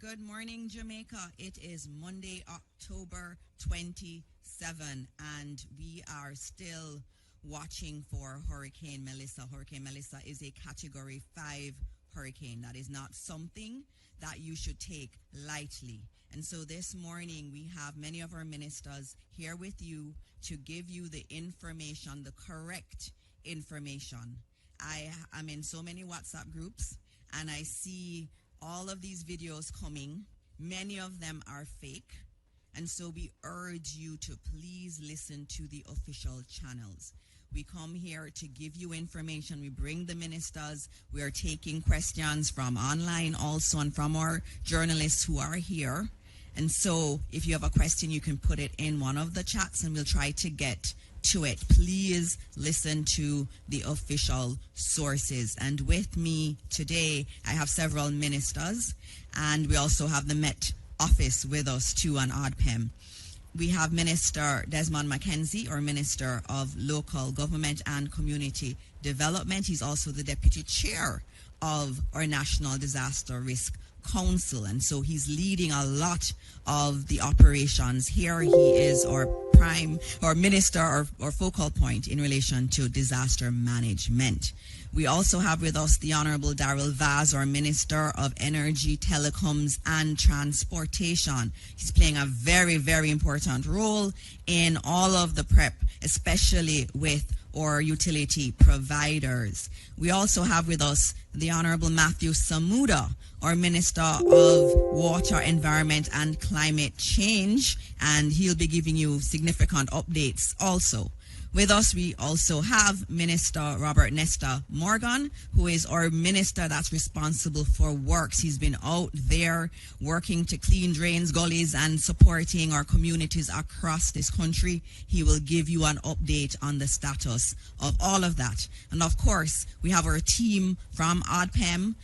Good morning, Jamaica. It is Monday, October 27, and we are still watching for Hurricane Melissa. Hurricane Melissa is a Category 5 hurricane. That is not something that you should take lightly. And so this morning, we have many of our ministers here with you to give you the information, the correct information. I am in so many WhatsApp groups, and I see all of these videos coming. Many of them are fake. And so we urge you to please listen to the official channels. We come here to give you information. We bring the ministers. We are taking questions from online also and from our journalists who are here. And so if you have a question, you can put it in one of the chats and we'll try to get to it. Please listen to the official sources. And with me today, I have several ministers, and we also have the Met Office with us too on ODPEM. We have Minister Desmond McKenzie, or Minister of Local Government and Community Development. He's also the Deputy Chair of our National Disaster Risk Council, and so he's leading a lot of the operations here. He is our prime or minister or focal point in relation to disaster management. We also have with us the Honorable Darrell Vaz, our Minister of Energy, Telecoms and Transportation. He's playing a very, very important role in all of the prep, especially with our utility providers. We also have with us the Honorable Matthew Samuda, our Minister of Water, Environment and Climate Change, and he'll be giving you significant updates also. With us, we also have Minister Robert Nesta Morgan, who is our minister that's responsible for works. He's been out there working to clean drains, gullies, and supporting our communities across this country. He will give you an update on the status of all of that. And of course, we have our team from ODPEM.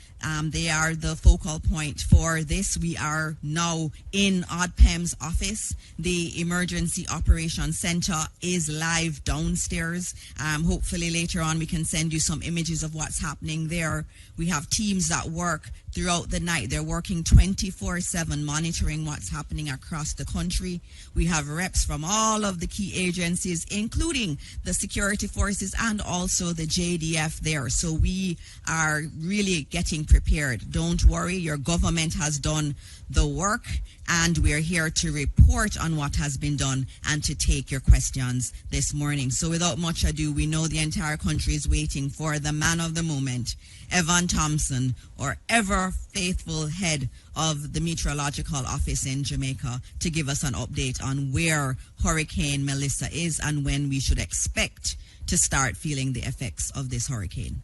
They are the focal point for this. We are now in ODPEM's office. The Emergency Operations Center is live downstairs. Hopefully later on we can send you some images of what's happening there. We have teams that work throughout the night. They're working 24/7 monitoring what's happening across the country. We have reps from all of the key agencies, including the security forces and also the JDF there. So we are really getting prepared. Don't worry, your government has done the work, and we're here to report on what has been done and to take your questions this morning. So without much ado, we know the entire country is waiting for the man of the moment, Evan Thompson, or ever faithful head of the Meteorological Office in Jamaica, to give us an update on where Hurricane Melissa is and when we should expect to start feeling the effects of this hurricane.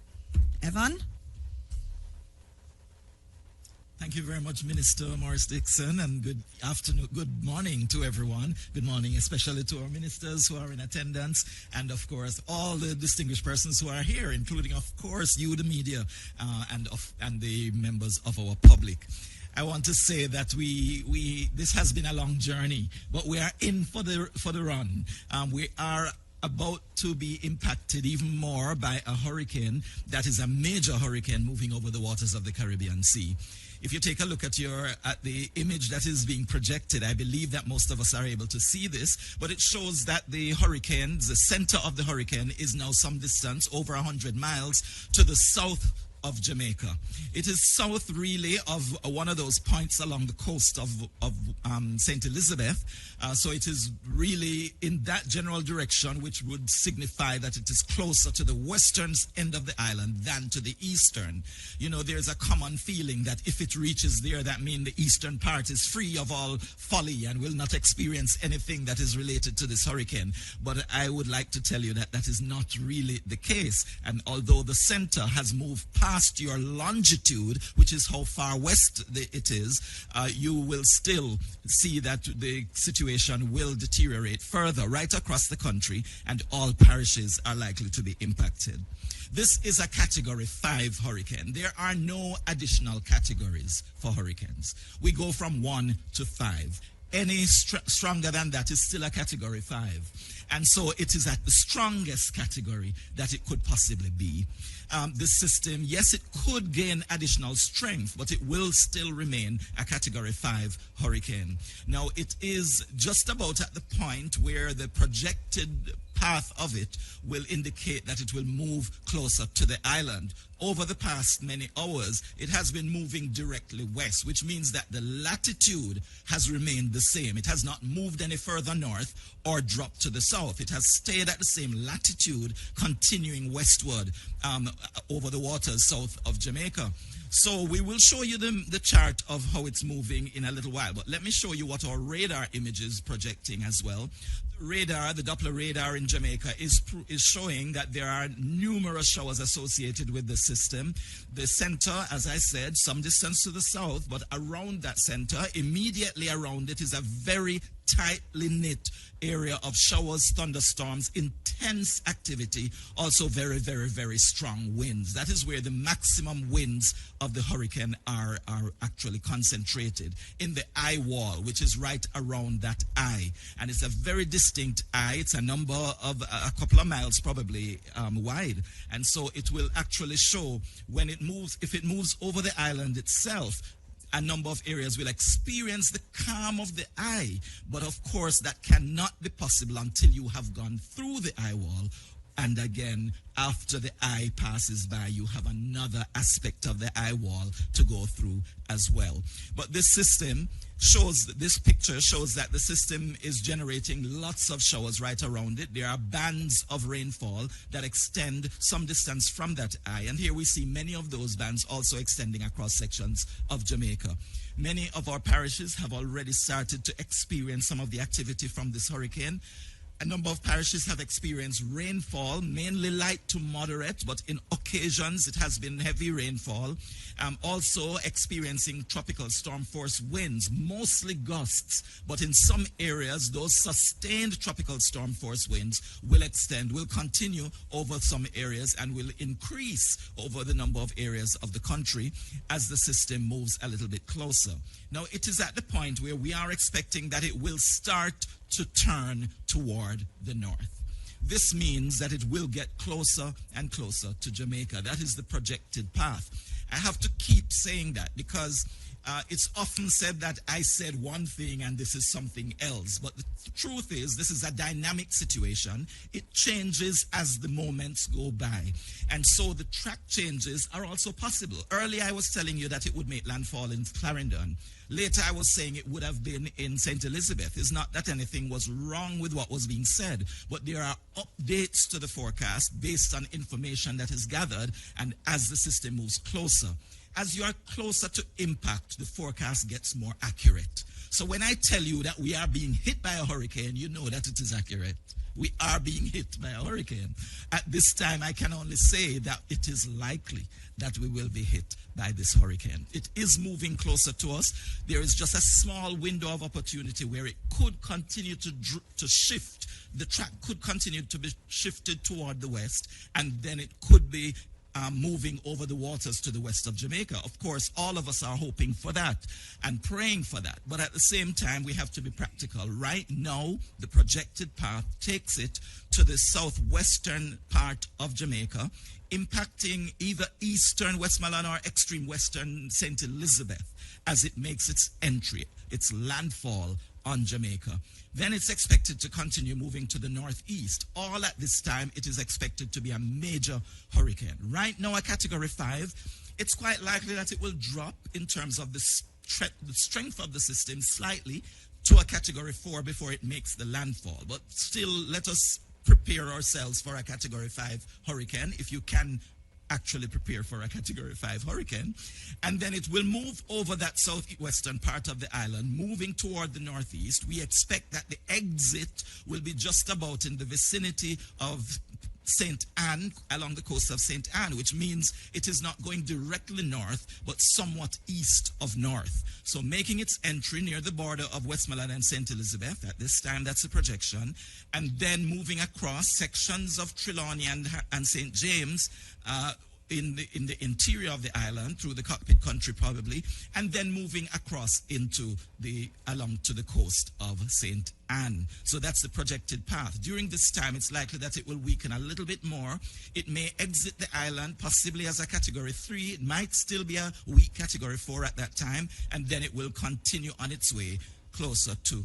Evan? Thank you very much, Minister Morris Dixon, and good afternoon, good morning to everyone. Good morning, especially to our ministers who are in attendance, and of course, all the distinguished persons who are here, including, of course, you, the media, and the members of our public. I want to say that this has been a long journey, but we are in for the run. We are about to be impacted even more by a hurricane that is a major hurricane moving over the waters of the Caribbean Sea. If you take a look at the image that is being projected, I believe that most of us are able to see this, but it shows that the center of the hurricane is now some distance, over 100 miles, to the south of Jamaica. It is south really of one of those points along the coast of St. Elizabeth. So it is really in that general direction, which would signify that it is closer to the western end of the island than to the eastern. You know, there's a common feeling that if it reaches there, that means the eastern part is free of all folly and will not experience anything that is related to this hurricane. But I would like to tell you that that is not really the case. And although the center has moved past your longitude, which is how far west it is, you will still see that the situation will deteriorate further right across the country, and all parishes are likely to be impacted. This is a Category 5 hurricane. There are no additional categories for hurricanes. We go from 1 to 5. any stronger than that is still a category 5. And so it is at the strongest category that it could possibly be. This system, yes, it could gain additional strength, but it will still remain a category 5 hurricane. Now, it is just about at the point where the projected path of it will indicate that it will move closer to the island. Over the past many hours, it has been moving directly west, which means that the latitude has remained the same. It has not moved any further north or dropped to the south. It has stayed at the same latitude, continuing westward over the waters south of Jamaica. So we will show you the chart of how it's moving in a little while. But let me show you what our radar image is projecting as well. Radar, the Doppler radar in Jamaica is showing that there are numerous showers associated with the system. The center, as I said, some distance to the south, but around that center, immediately around it, is a very tightly knit area of showers, thunderstorms, intense activity, also very, very, very strong winds. That is where the maximum winds of the hurricane are actually concentrated, in the eye wall, which is right around that eye. And it's a very distinct eye. It's a number of a couple of miles probably wide. And so it will actually show when it moves, if it moves over the island itself, a number of areas will experience the calm of the eye. But of course, that cannot be possible until you have gone through the eye wall. And again, after the eye passes by, you have another aspect of the eye wall to go through as well. But this system shows, this picture shows that the system is generating lots of showers right around it. There are bands of rainfall that extend some distance from that eye. And here we see many of those bands also extending across sections of Jamaica. Many of our parishes have already started to experience some of the activity from this hurricane. A number of parishes have experienced rainfall, mainly light to moderate, but in occasions it has been heavy rainfall. Also experiencing tropical storm force winds, mostly gusts, but in some areas those sustained tropical storm force winds will continue over some areas and will increase over the number of areas of the country as the system moves a little bit closer. Now, it is at the point where we are expecting that it will start to turn toward the north. This means that it will get closer and closer to Jamaica. That is the projected path. I have to keep saying that because it's often said that I said one thing and this is something else. But the truth is, this is a dynamic situation. It changes as the moments go by. And so the track changes are also possible. Earlier I was telling you that it would make landfall in Clarendon. Later I was saying it would have been in St. Elizabeth. It's not that anything was wrong with what was being said, but there are updates to the forecast based on information that is gathered and as the system moves closer. As you are closer to impact, the forecast gets more accurate. So when I tell you that we are being hit by a hurricane, you know that it is accurate. We are being hit by a hurricane. At this time, I can only say that it is likely that we will be hit by this hurricane. It is moving closer to us. There is just a small window of opportunity where it could continue to shift. The track could continue to be shifted toward the west, and then it could be moving over the waters to the west of Jamaica. Of course, all of us are hoping for that and praying for that. But at the same time, we have to be practical. Right now, the projected path takes it to the southwestern part of Jamaica, impacting either eastern Westmoreland or extreme western St. Elizabeth as it makes its entry, its landfall on Jamaica. Then it's expected to continue moving to the northeast. All at this time, it is expected to be a major hurricane. Right now, a category 5, it's quite likely that it will drop in terms of the strength of the system slightly to a category 4 before it makes the landfall. But still, let us prepare ourselves for a category 5 hurricane, if you can actually prepare for a category 5 hurricane. And then it will move over that southwestern part of the island, moving toward the northeast. We expect that the exit will be just about in the vicinity of St. Anne, along the coast of St. Anne, which means it is not going directly north, but somewhat east of north. So making its entry near the border of Westmoreland and St. Elizabeth, at this time that's a projection, and then moving across sections of Trelawney and St. James, in the interior of the island through the cockpit country probably, and then moving across along to the coast of St. Anne. So that's the projected path. During this time, it's likely that it will weaken a little bit more. It may exit the island possibly as a category 3. It might still be a weak category 4 at that time, and then it will continue on its way closer to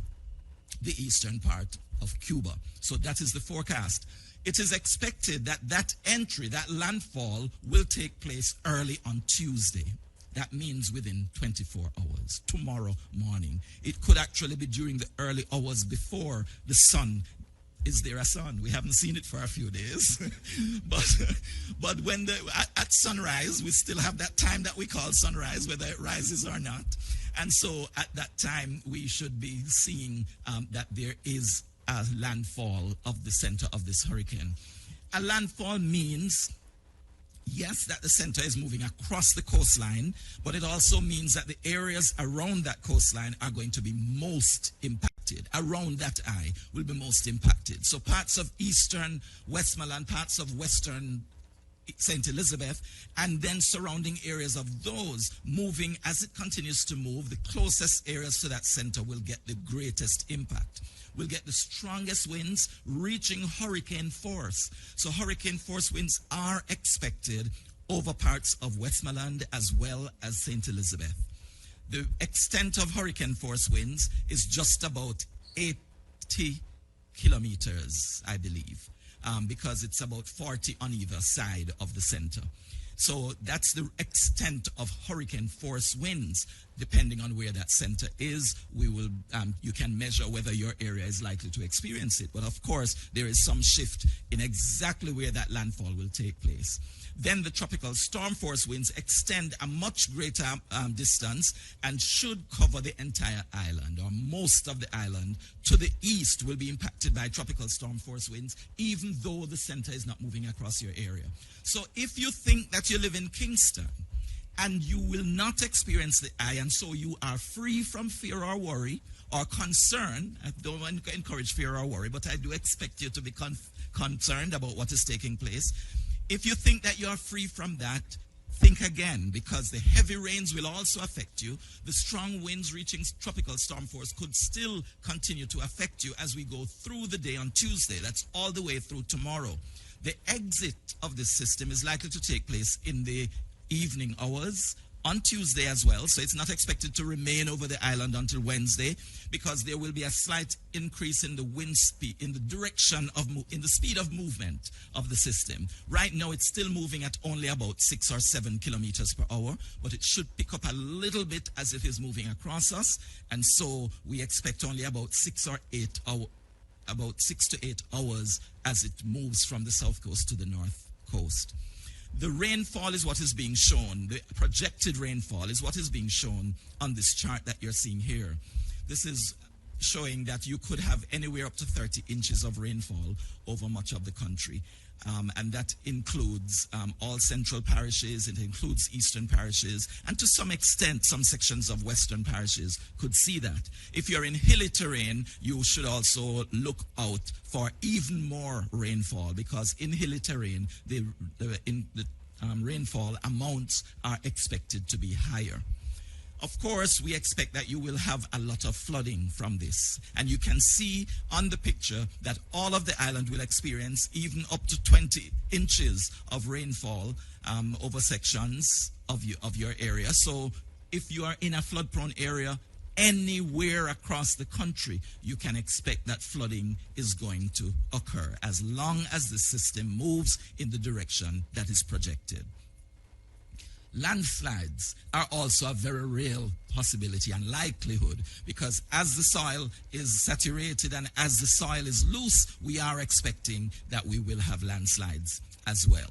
the eastern part of Cuba. So that is the forecast. It is expected that that entry, that landfall, will take place early on Tuesday. That means within 24 hours, tomorrow morning. It could actually be during the early hours before the sun. Is there a sun? We haven't seen it for a few days. but when at sunrise, we still have that time that we call sunrise, whether it rises or not. And so at that time, we should be seeing that there is a landfall of the center of this hurricane. A landfall means, yes, that the center is moving across the coastline, but it also means that the areas around that coastline are going to be most impacted. Around that eye will be most impacted. So parts of eastern Westmoreland, parts of western St. Elizabeth, and then surrounding areas of those moving as it continues to move, the closest areas to that center will get the greatest impact. We'll get the strongest winds reaching hurricane force. So hurricane force winds are expected over parts of Westmoreland as well as St. Elizabeth. The extent of hurricane force winds is just about 80 kilometers, I believe, because it's about 40 on either side of the center. So that's the extent of hurricane force winds. Depending on where that center is, you can measure whether your area is likely to experience it. But of course, there is some shift in exactly where that landfall will take place. Then the tropical storm force winds extend a much greater distance and should cover the entire island, or most of the island. To the east will be impacted by tropical storm force winds, even though the center is not moving across your area. So if you think that you live in Kingston and you will not experience the eye, and so you are free from fear or worry or concern, I don't want to encourage fear or worry, but I do expect you to be concerned about what is taking place. If you think that you are free from that, think again, because the heavy rains will also affect you. The strong winds reaching tropical storm force could still continue to affect you as we go through the day on Tuesday. That's all the way through tomorrow. The exit of this system is likely to take place in the evening hours on Tuesday as well, so it's not expected to remain over the island until Wednesday, because there will be a slight increase in the wind speed, in the direction of, in the speed of movement of the system. Right now, it's still moving at only about 6 or 7 kilometers per hour, but it should pick up a little bit as it is moving across us, and so we expect only about 6 to 8 hours as it moves from the south coast to the north coast. The rainfall is what is being shown. The projected rainfall is what is being shown on this chart that you're seeing here. This is showing that you could have anywhere up to 30 inches of rainfall over much of the country. And that includes all central parishes, it includes eastern parishes, and to some extent, some sections of western parishes could see that. If you're in hilly terrain, you should also look out for even more rainfall, because in hilly terrain, the rainfall amounts are expected to be higher. Of course, we expect that you will have a lot of flooding from this. And you can see on the picture that all of the island will experience even up to 20 inches of rainfall over sections of your area. So if you are in a flood-prone area, anywhere across the country, you can expect that flooding is going to occur as long as the system moves in the direction that is projected. Landslides are also a very real possibility and likelihood, because as the soil is saturated and as the soil is loose, we are expecting that we will have landslides as well.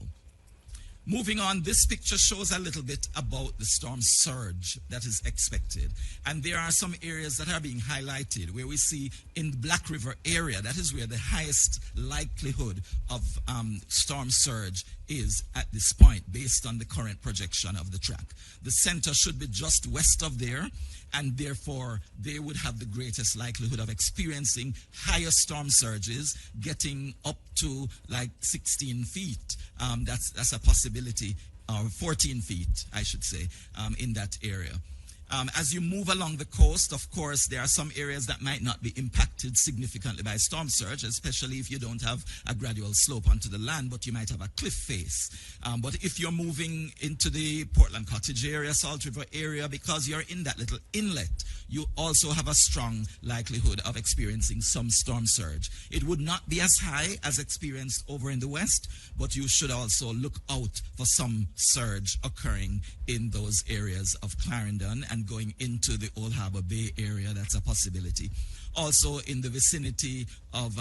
Moving on, this picture shows a little bit about the storm surge that is expected. And there are some areas that are being highlighted where we see in the Black River area, that is where the highest likelihood of storm surge is at this point, based on the current projection of the track. The center should be just west of there, and therefore they would have the greatest likelihood of experiencing higher storm surges, getting up to like 16 feet. That's a possibility or 14 feet, I should say, in that area. As you move along the coast, of course, there are some areas that might not be impacted significantly by storm surge, especially if you don't have a gradual slope onto the land, but you might have a cliff face. But if you're moving into the Portland Cottage area, Salt River area, because you're in that little inlet, you also have a strong likelihood of experiencing some storm surge. It would not be as high as experienced over in the west, but you should also look out for some surge occurring in those areas of Clarendon and going into the Old Harbor Bay area. That's a possibility. Also in the vicinity of,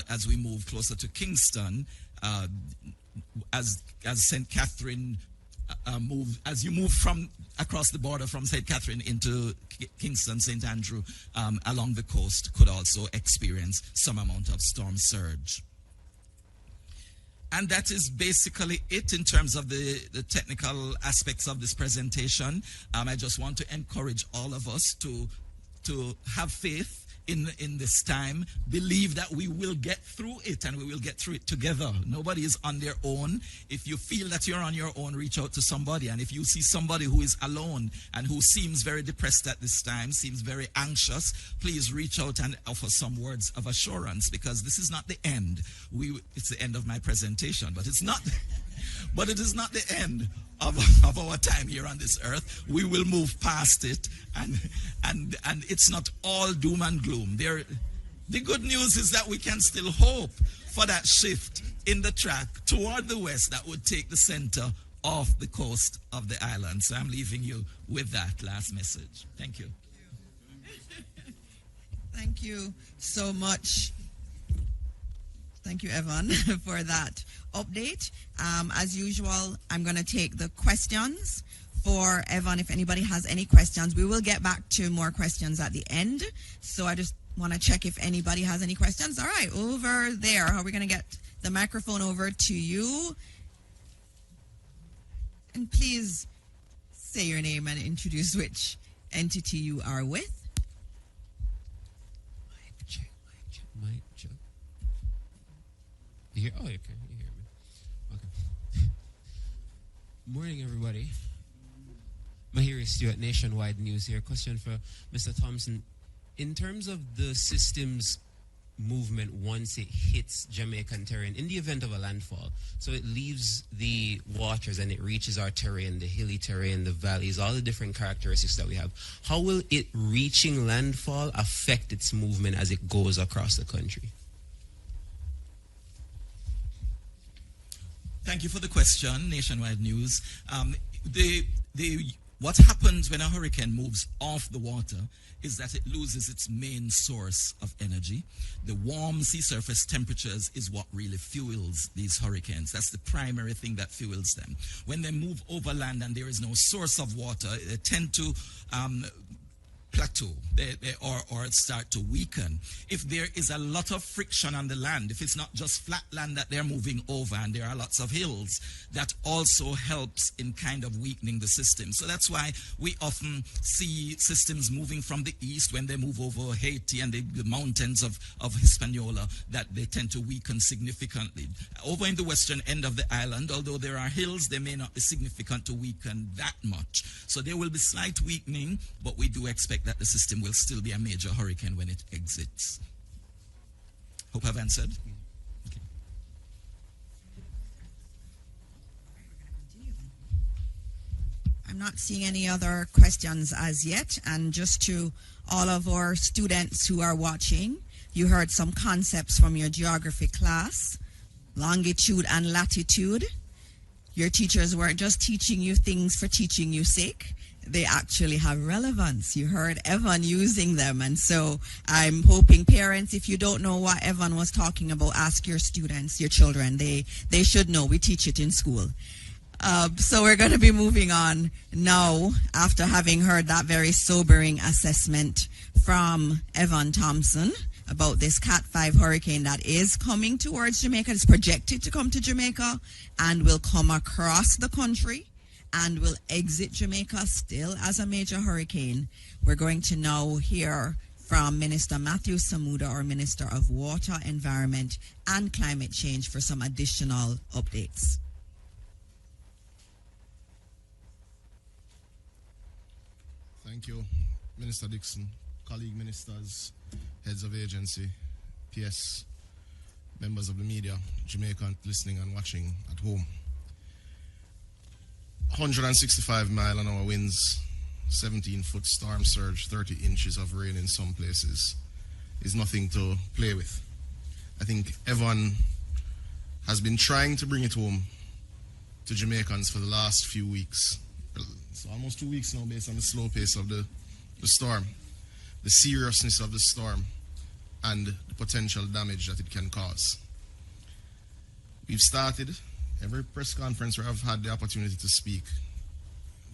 as we move closer to Kingston, as St. Catherine as you move from across the border from St. Catherine into Kingston, St. Andrew, along the coast, could also experience some amount of storm surge. And that is basically it in terms of the technical aspects of this presentation. I just want to encourage all of us to have faith in this time, believe that we will get through it, and we will get through it together. Nobody is on their own. If you feel that you're on your own, reach out to somebody. And if you see somebody who is alone and who seems very depressed at this time, seems very anxious, please reach out and offer some words of assurance, because this is not the end. It's the end of my presentation, but it's not. But it is not the end of our time here on this earth. We will move past it, and it's not all doom and gloom. The good news is that we can still hope for that shift in the track toward the west that would take the center off the coast of the island. So I'm leaving you with that last message. Thank you. Thank you so much. Thank you, Evan, for that update. As usual, I'm going to take the questions for Evan. If anybody has any questions, we will get back to more questions at the end. So I just want to check if anybody has any questions. All right, over there. How are we going to get the microphone over to you? And please say your name and introduce which entity you are with. Mic check. You hear? Oh, okay. You hear me. Okay. Morning, everybody. Mahiri Stewart, Nationwide News here. Question for Mr. Thompson. In terms of the system's movement once it hits Jamaican terrain, in the event of a landfall, so it leaves the waters and it reaches our terrain, the hilly terrain, the valleys, all the different characteristics that we have, how will it reaching landfall affect its movement as it goes across the country? Thank you for the question, Nationwide News. What happens when a hurricane moves off the water is that it loses its main source of energy. The warm sea surface temperatures is what really fuels these hurricanes. That's the primary thing that fuels them. When they move over land and there is no source of water, they tend to plateau or start to weaken. If there is a lot of friction on the land, if it's not just flat land that they're moving over and there are lots of hills, that also helps in kind of weakening the system. So that's why we often see systems moving from the east when they move over Haiti and the mountains of Hispaniola, that they tend to weaken significantly. Over in the western end of the island, although there are hills, they may not be significant to weaken that much. So there will be slight weakening, but we do expect that the system will still be a major hurricane when it exits. Hope I've answered. Okay. I'm not seeing any other questions as yet. And just to all of our students who are watching, you heard some concepts from your geography class, longitude and latitude. Your teachers weren't just teaching you things for teaching you sake. They actually have relevance. You heard Evan using them. And so I'm hoping parents, if you don't know what Evan was talking about, ask your students, your children. They should know. We teach it in school. So we're going to be moving on now after having heard that very sobering assessment from Evan Thompson about this Cat 5 hurricane that is coming towards Jamaica. It's projected to come to Jamaica and will come across the country and will exit Jamaica still as a major hurricane. We're going to now hear from Minister Matthew Samuda, our Minister of Water, Environment and Climate Change, for some additional updates. Thank you, Minister Dixon, colleague ministers, heads of agency, PS, members of the media, Jamaican listening and watching at home. 165 mile an hour winds, 17-foot storm surge, 30 inches of rain in some places is nothing to play with. I think everyone has been trying to bring it home to Jamaicans for the last few weeks. It's almost 2 weeks now based on the slow pace of the storm, the seriousness of the storm, and the potential damage that it can cause. We've started every press conference where I've had the opportunity to speak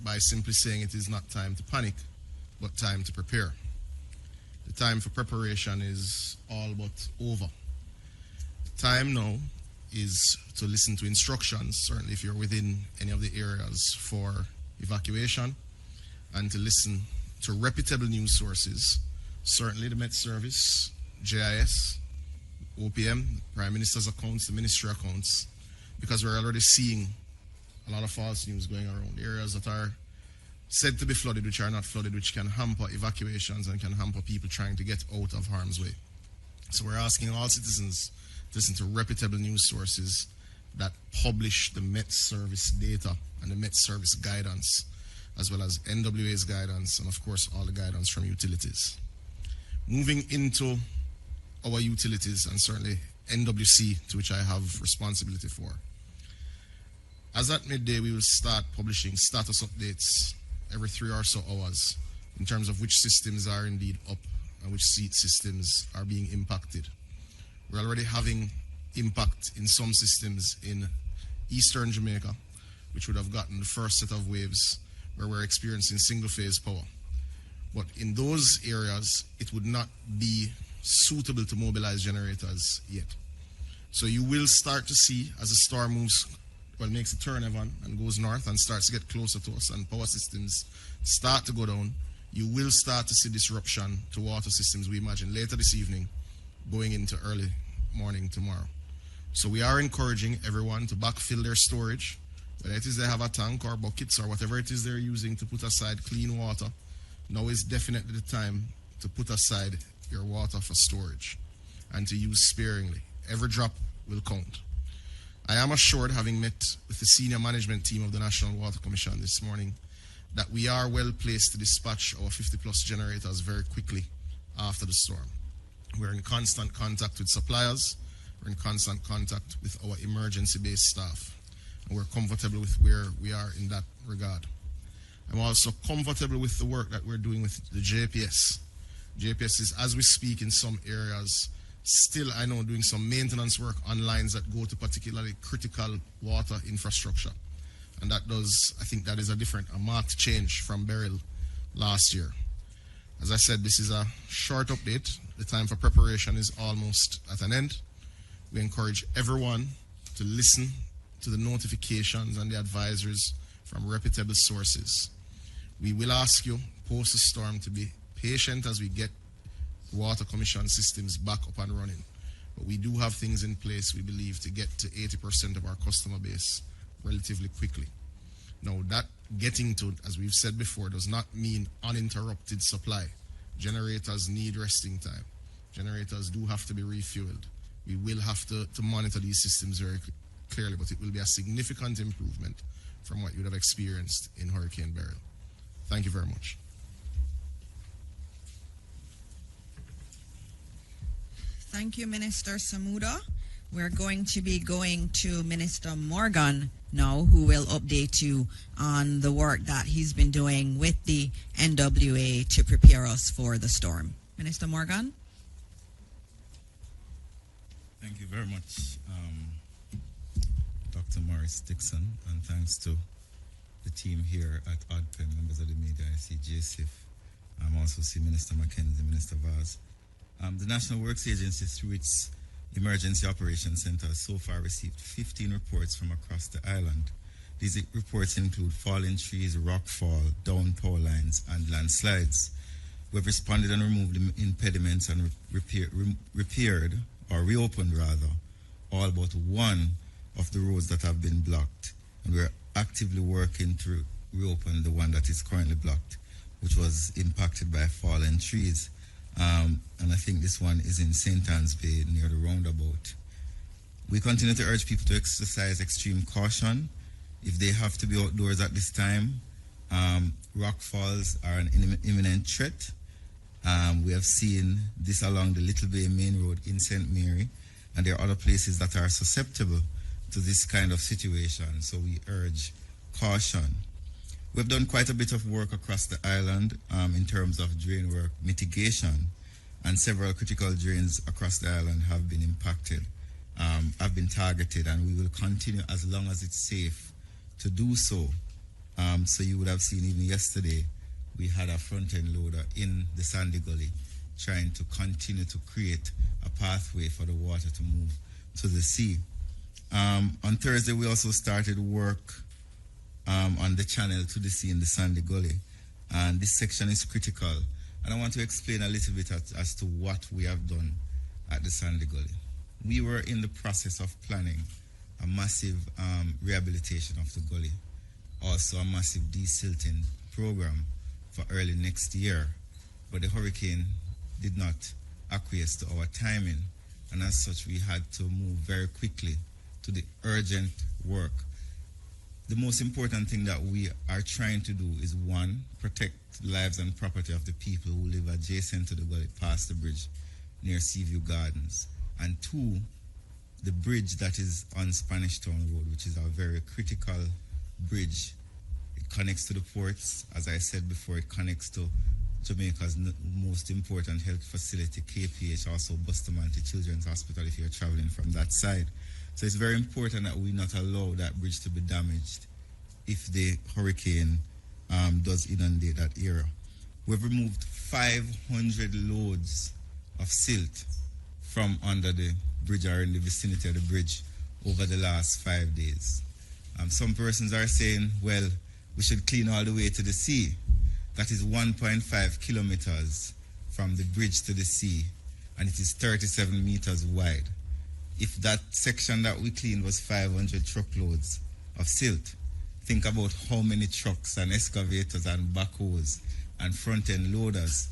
by simply saying it is not time to panic, but time to prepare. The time for preparation is all but over. The time now is to listen to instructions, certainly if you're within any of the areas for evacuation, and to listen to reputable news sources, certainly the Met Service, JIS, OPM, Prime Minister's accounts, the Ministry accounts, because we're already seeing a lot of false news going around. Areas that are said to be flooded, which are not flooded, which can hamper evacuations and can hamper people trying to get out of harm's way. So we're asking all citizens to listen to reputable news sources that publish the Met Service data and the Met Service guidance, as well as NWA's guidance, and of course all the guidance from utilities. Moving into our utilities, and certainly NWC, to which I have responsibility for. As at midday, we will start publishing status updates every 3 or so hours in terms of which systems are indeed up and which seat systems are being impacted. We're already having impact in some systems in eastern Jamaica, which would have gotten the first set of waves where we're experiencing single-phase power. But in those areas, it would not be suitable to mobilize generators yet. So you will start to see, as the storm moves, makes a turn, Evan, and goes north and starts to get closer to us and power systems start to go down, you will start to see disruption to water systems, we imagine, later this evening, going into early morning tomorrow. So we are encouraging everyone to backfill their storage, whether it is they have a tank or buckets or whatever it is they're using to put aside clean water. Now is definitely the time to put aside your water for storage and to use sparingly. Every drop will count. I am assured, having met with the senior management team of the National Water Commission this morning, that we are well placed to dispatch our 50-plus generators very quickly after the storm. We're in constant contact with suppliers. We're in constant contact with our emergency-based staff. And we're comfortable with where we are in that regard. I'm also comfortable with the work that we're doing with the JPS. JPS is, as we speak, in some areas, still, I know, doing some maintenance work on lines that go to particularly critical water infrastructure. And that does, I think that is a marked change from Beryl last year. As I said, this is a short update. The time for preparation is almost at an end. We encourage everyone to listen to the notifications and the advisories from reputable sources. We will ask you, post the storm, to be patient as we get Water Commission systems back up and running. But we do have things in place, we believe, to get to 80% of our customer base relatively quickly. Now, that getting to, as we've said before, does not mean uninterrupted supply. Generators need resting time. Generators do have to be refueled. We will have to monitor these systems very clearly, but it will be a significant improvement from what you would have experienced in Hurricane Beryl. Thank you very much. Thank you, Minister Samuda. We're going to be going to Minister Morgan now, who will update you on the work that he's been doing with the NWA to prepare us for the storm. Minister Morgan. Thank you very much, Dr. Morris Dixon, and thanks to the team here at ODPEN, members of the media. I see JSIF. I also see Minister Mackenzie, Minister Vaz. The National Works Agency, through its Emergency Operations Center, has so far received 15 reports from across the island. These reports include fallen trees, rockfall, down power lines, and landslides. We have responded and removed the impediments and repaired, or reopened rather, all but one of the roads that have been blocked. And we're actively working to reopen the one that is currently blocked. which was impacted by fallen trees. And I think this one is in St. Anne's Bay near the roundabout. We continue to urge people to exercise extreme caution if they have to be outdoors at this time. Rock falls are an imminent threat. We have seen this along the Little Bay Main Road in St. Mary, and there are other places that are susceptible to this kind of situation, so we urge caution. We've done quite a bit of work across the island in terms of drain work mitigation, and several critical drains across the island have been impacted, have been targeted, and we will continue as long as it's safe to do so. So you would have seen even yesterday, we had a front-end loader in the Sandy Gully trying to continue to create a pathway for the water to move to the sea. On Thursday, we also started work on the channel to the sea in the Sandy Gully. And this section is critical. And I want to explain a little bit as to what we have done at the Sandy Gully. We were in the process of planning a massive rehabilitation of the gully, also a massive desilting program for early next year. But the hurricane did not acquiesce to our timing. And as such, we had to move very quickly to the urgent work. The most important thing that we are trying to do is, one, protect lives and property of the people who live adjacent to the gully past the bridge near Seaview Gardens. And two, the bridge that is on Spanish Town Road, which is a very critical bridge. It connects to the ports. As I said before, it connects to Jamaica's most important health facility, KPH, also Bustamante Children's Hospital if you're traveling from that side. So it's very important that we not allow that bridge to be damaged if the hurricane does inundate that area. We've removed 500 loads of silt from under the bridge or in the vicinity of the bridge over the last 5 days. Some persons are saying, well, we should clean all the way to the sea. That is 1.5 kilometers from the bridge to the sea, and it is 37 meters wide. If that section that we cleaned was 500 truckloads of silt, think about how many trucks and excavators and backhoes and front-end loaders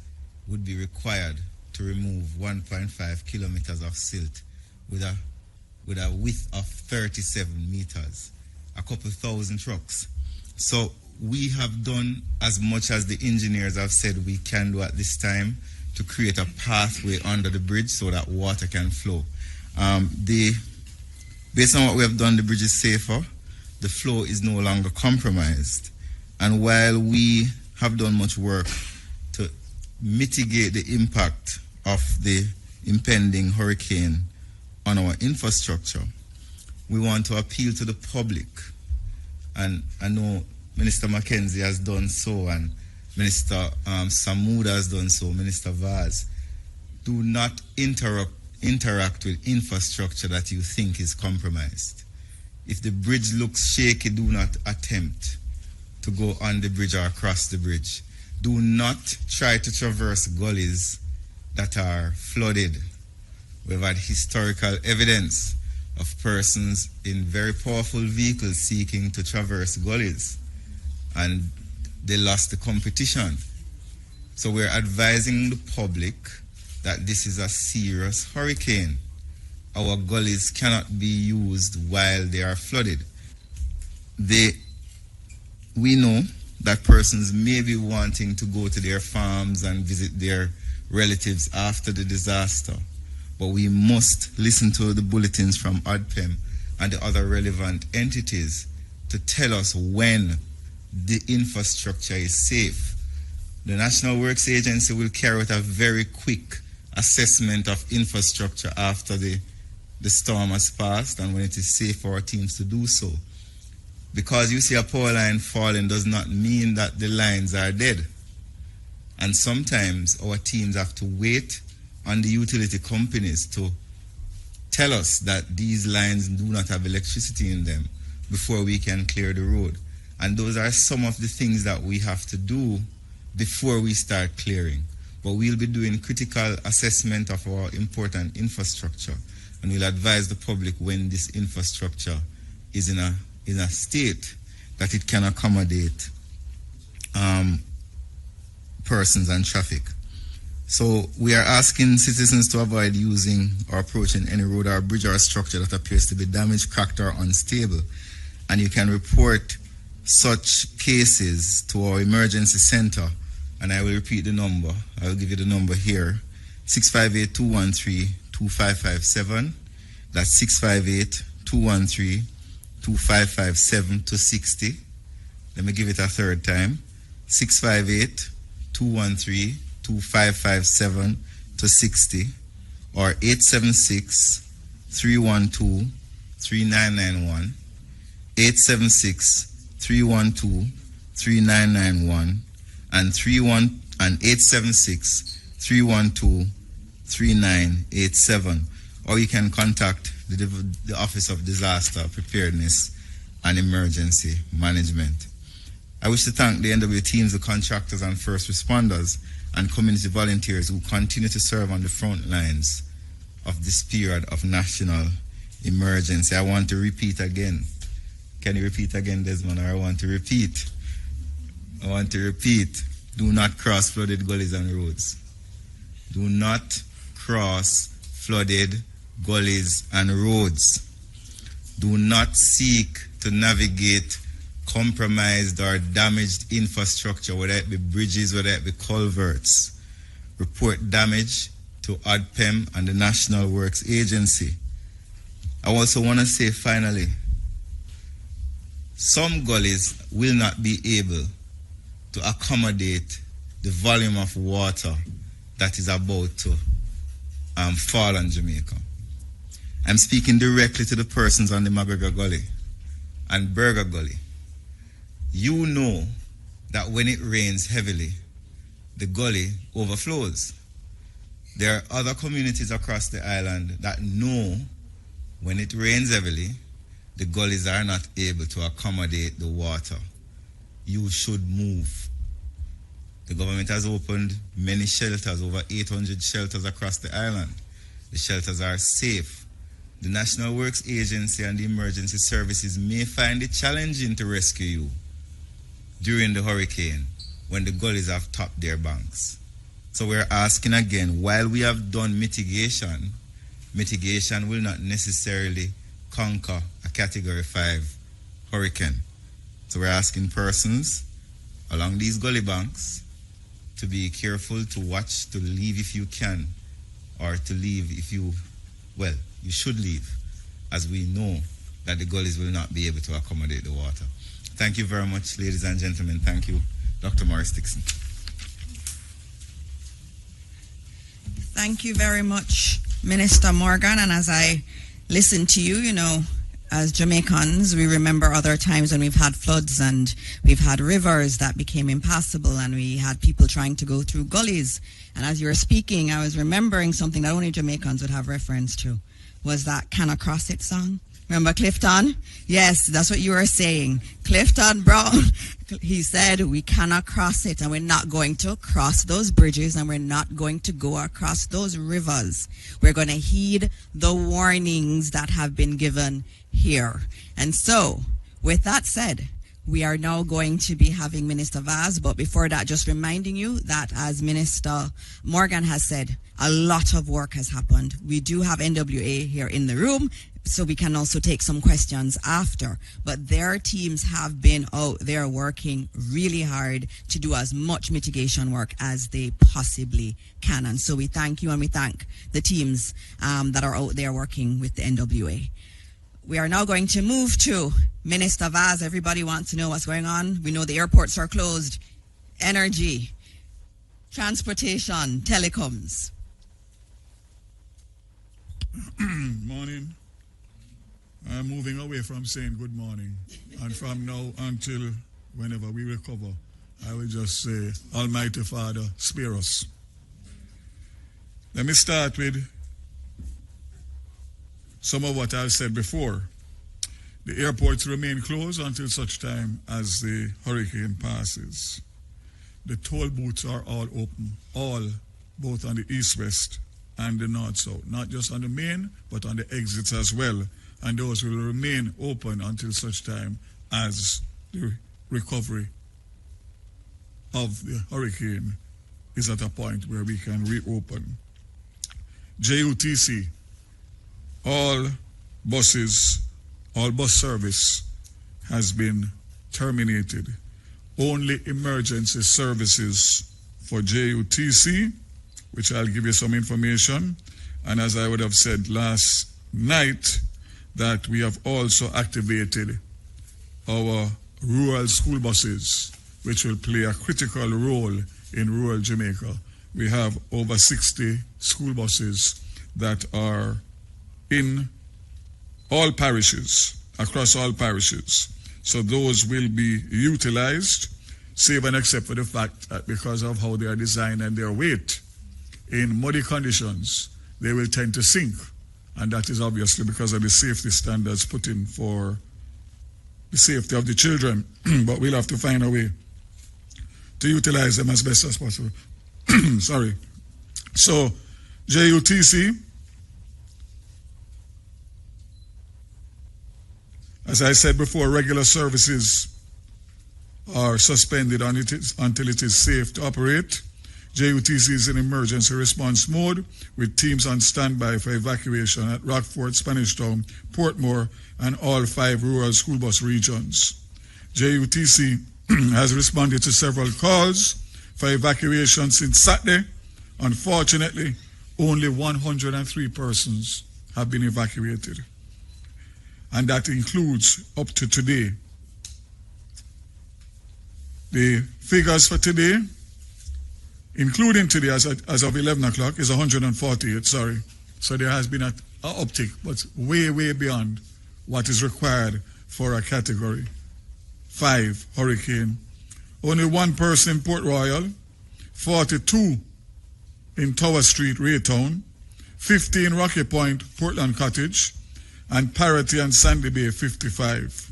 would be required to remove 1.5 kilometers of silt with a width of 37 meters, a couple thousand trucks. So we have done as much as the engineers have said we can do at this time to create a pathway under the bridge so that water can flow. Based on what we have done, the bridge is safer, the flow is no longer compromised. And while we have done much work to mitigate the impact of the impending hurricane on our infrastructure, we want to appeal to the public. And I know Minister Mackenzie has done so, and Minister Samuda has done so, Minister Vaz. Do not interact with infrastructure that you think is compromised. If the bridge looks shaky, do not attempt to go on the bridge or across the bridge. Do not try to traverse gullies that are flooded. We've had historical evidence of persons in very powerful vehicles seeking to traverse gullies, and they lost the competition. So we're advising the public that this is a serious hurricane. Our gullies cannot be used while they are flooded. We know that persons may be wanting to go to their farms and visit their relatives after the disaster, but we must listen to the bulletins from ODPEM and the other relevant entities to tell us when the infrastructure is safe. The National Works Agency will carry out a very quick assessment of infrastructure after the storm has passed and when it is safe for our teams to do so. Because you see a power line falling does not mean that the lines are dead. And sometimes our teams have to wait on the utility companies to tell us that these lines do not have electricity in them before we can clear the road. And those are some of the things that we have to do before we start clearing. But we'll be doing critical assessment of our important infrastructure, and we'll advise the public when this infrastructure is in a state that it can accommodate persons and traffic. So we are asking citizens to avoid using or approaching any road or bridge or structure that appears to be damaged, cracked, or unstable. And you can report such cases to our emergency center. And I will repeat the number. I will give you the number here. 658-213-2557. That's 658-213-2557 to 60. Let me give it a third time. 658-213-2557 to 60. Or 876-312-3991. 876-312-3991. And 876-312-3987. Or you can contact the Office of Disaster Preparedness and Emergency Management. I wish to thank the NW teams, the contractors and first responders, and community volunteers who continue to serve on the front lines of this period of national emergency. I want to repeat again. Can you repeat again, Desmond? Or I want to repeat. Do not cross flooded gullies and roads. Do not cross flooded gullies and roads. Do not seek to navigate compromised or damaged infrastructure, whether it be bridges, whether it be culverts. Report damage to ADPEM and the National Works Agency. I also want to say finally, some gullies will not be able to accommodate the volume of water that is about to fall on Jamaica. I'm speaking directly to the persons on the McGregor Gully and Burger Gully. You know that when it rains heavily, the gully overflows. There are other communities across the island that know when it rains heavily, the gullies are not able to accommodate the water. You should move. The government has opened many shelters, over 800 shelters across the island. The shelters are safe. The National Works Agency and the emergency services may find it challenging to rescue you during the hurricane when the gullies have topped their banks. So we're asking again, while we have done mitigation, mitigation will not necessarily conquer a Category 5 hurricane. So we're asking persons along these gully banks to be careful, to watch, to leave if you can, or to leave if you, well, you should leave, as we know that the gullies will not be able to accommodate the water. Thank you very much, ladies and gentlemen. Thank you, Dr. Morris Dixon. Thank you very much, Minister Morgan. And as I listen to you, you know, as Jamaicans, we remember other times when we've had floods and we've had rivers that became impassable and we had people trying to go through gullies. And as you were speaking, I was remembering something that only Jamaicans would have reference to, was that Can I Cross It song. Remember Clifton? Yes, that's what you were saying. Clifton Brown, he said, we cannot cross it and we're not going to cross those bridges and we're not going to go across those rivers. We're going to heed the warnings that have been given here. And so, with that said, we are now going to be having Minister Vaz, but before that, just reminding you that as Minister Morgan has said, a lot of work has happened. We do have NWA here in the room, so we can also take some questions after. But their teams have been out there working really hard to do as much mitigation work as they possibly can. And so we thank you and we thank the teams that are out there working with the NWA. We are now going to move to Minister Vaz. Everybody wants to know what's going on. We know the airports are closed. Energy, transportation, telecoms. Morning. I'm moving away from saying good morning. And from now until whenever we recover, I will just say, Almighty Father, spare us. Let me start with some of what I've said before. The airports remain closed until such time as the hurricane passes. The toll booths are all open, all, both on the east-west and the north-south, not just on the main, but on the exits as well. And those will remain open until such time as the recovery of the hurricane is at a point where we can reopen. JUTC, all bus service has been terminated. Only emergency services for JUTC, which I'll give you some information. And as I would have said last night, that we have also activated our rural school buses, which will play a critical role in rural Jamaica. We have over 60 school buses that are in all parishes, across all parishes. So those will be utilized, save and except for the fact that because of how they are designed and their weight, in muddy conditions, they will tend to sink. And that is obviously because of the safety standards put in for the safety of the children. But we'll have to find a way to utilize them as best as possible. Sorry. So, JUTC, as I said before, regular services are suspended until it is safe to operate. JUTC is in emergency response mode with teams on standby for evacuation at Rockford, Spanish Town, Portmore, and all 5 rural school bus regions. JUTC has responded to several calls for evacuation since Saturday. Unfortunately, only 103 persons have been evacuated. And that includes up to today. The figures for today, including today as of 11 o'clock, is 148, sorry. So there has been an uptick, but way, way beyond what is required for a Category 5 hurricane. Only 1 person in Port Royal, 42 in Tower Street, Raytown, 50 in Rocky Point, Portland Cottage, and Parity and Sandy Bay, 55.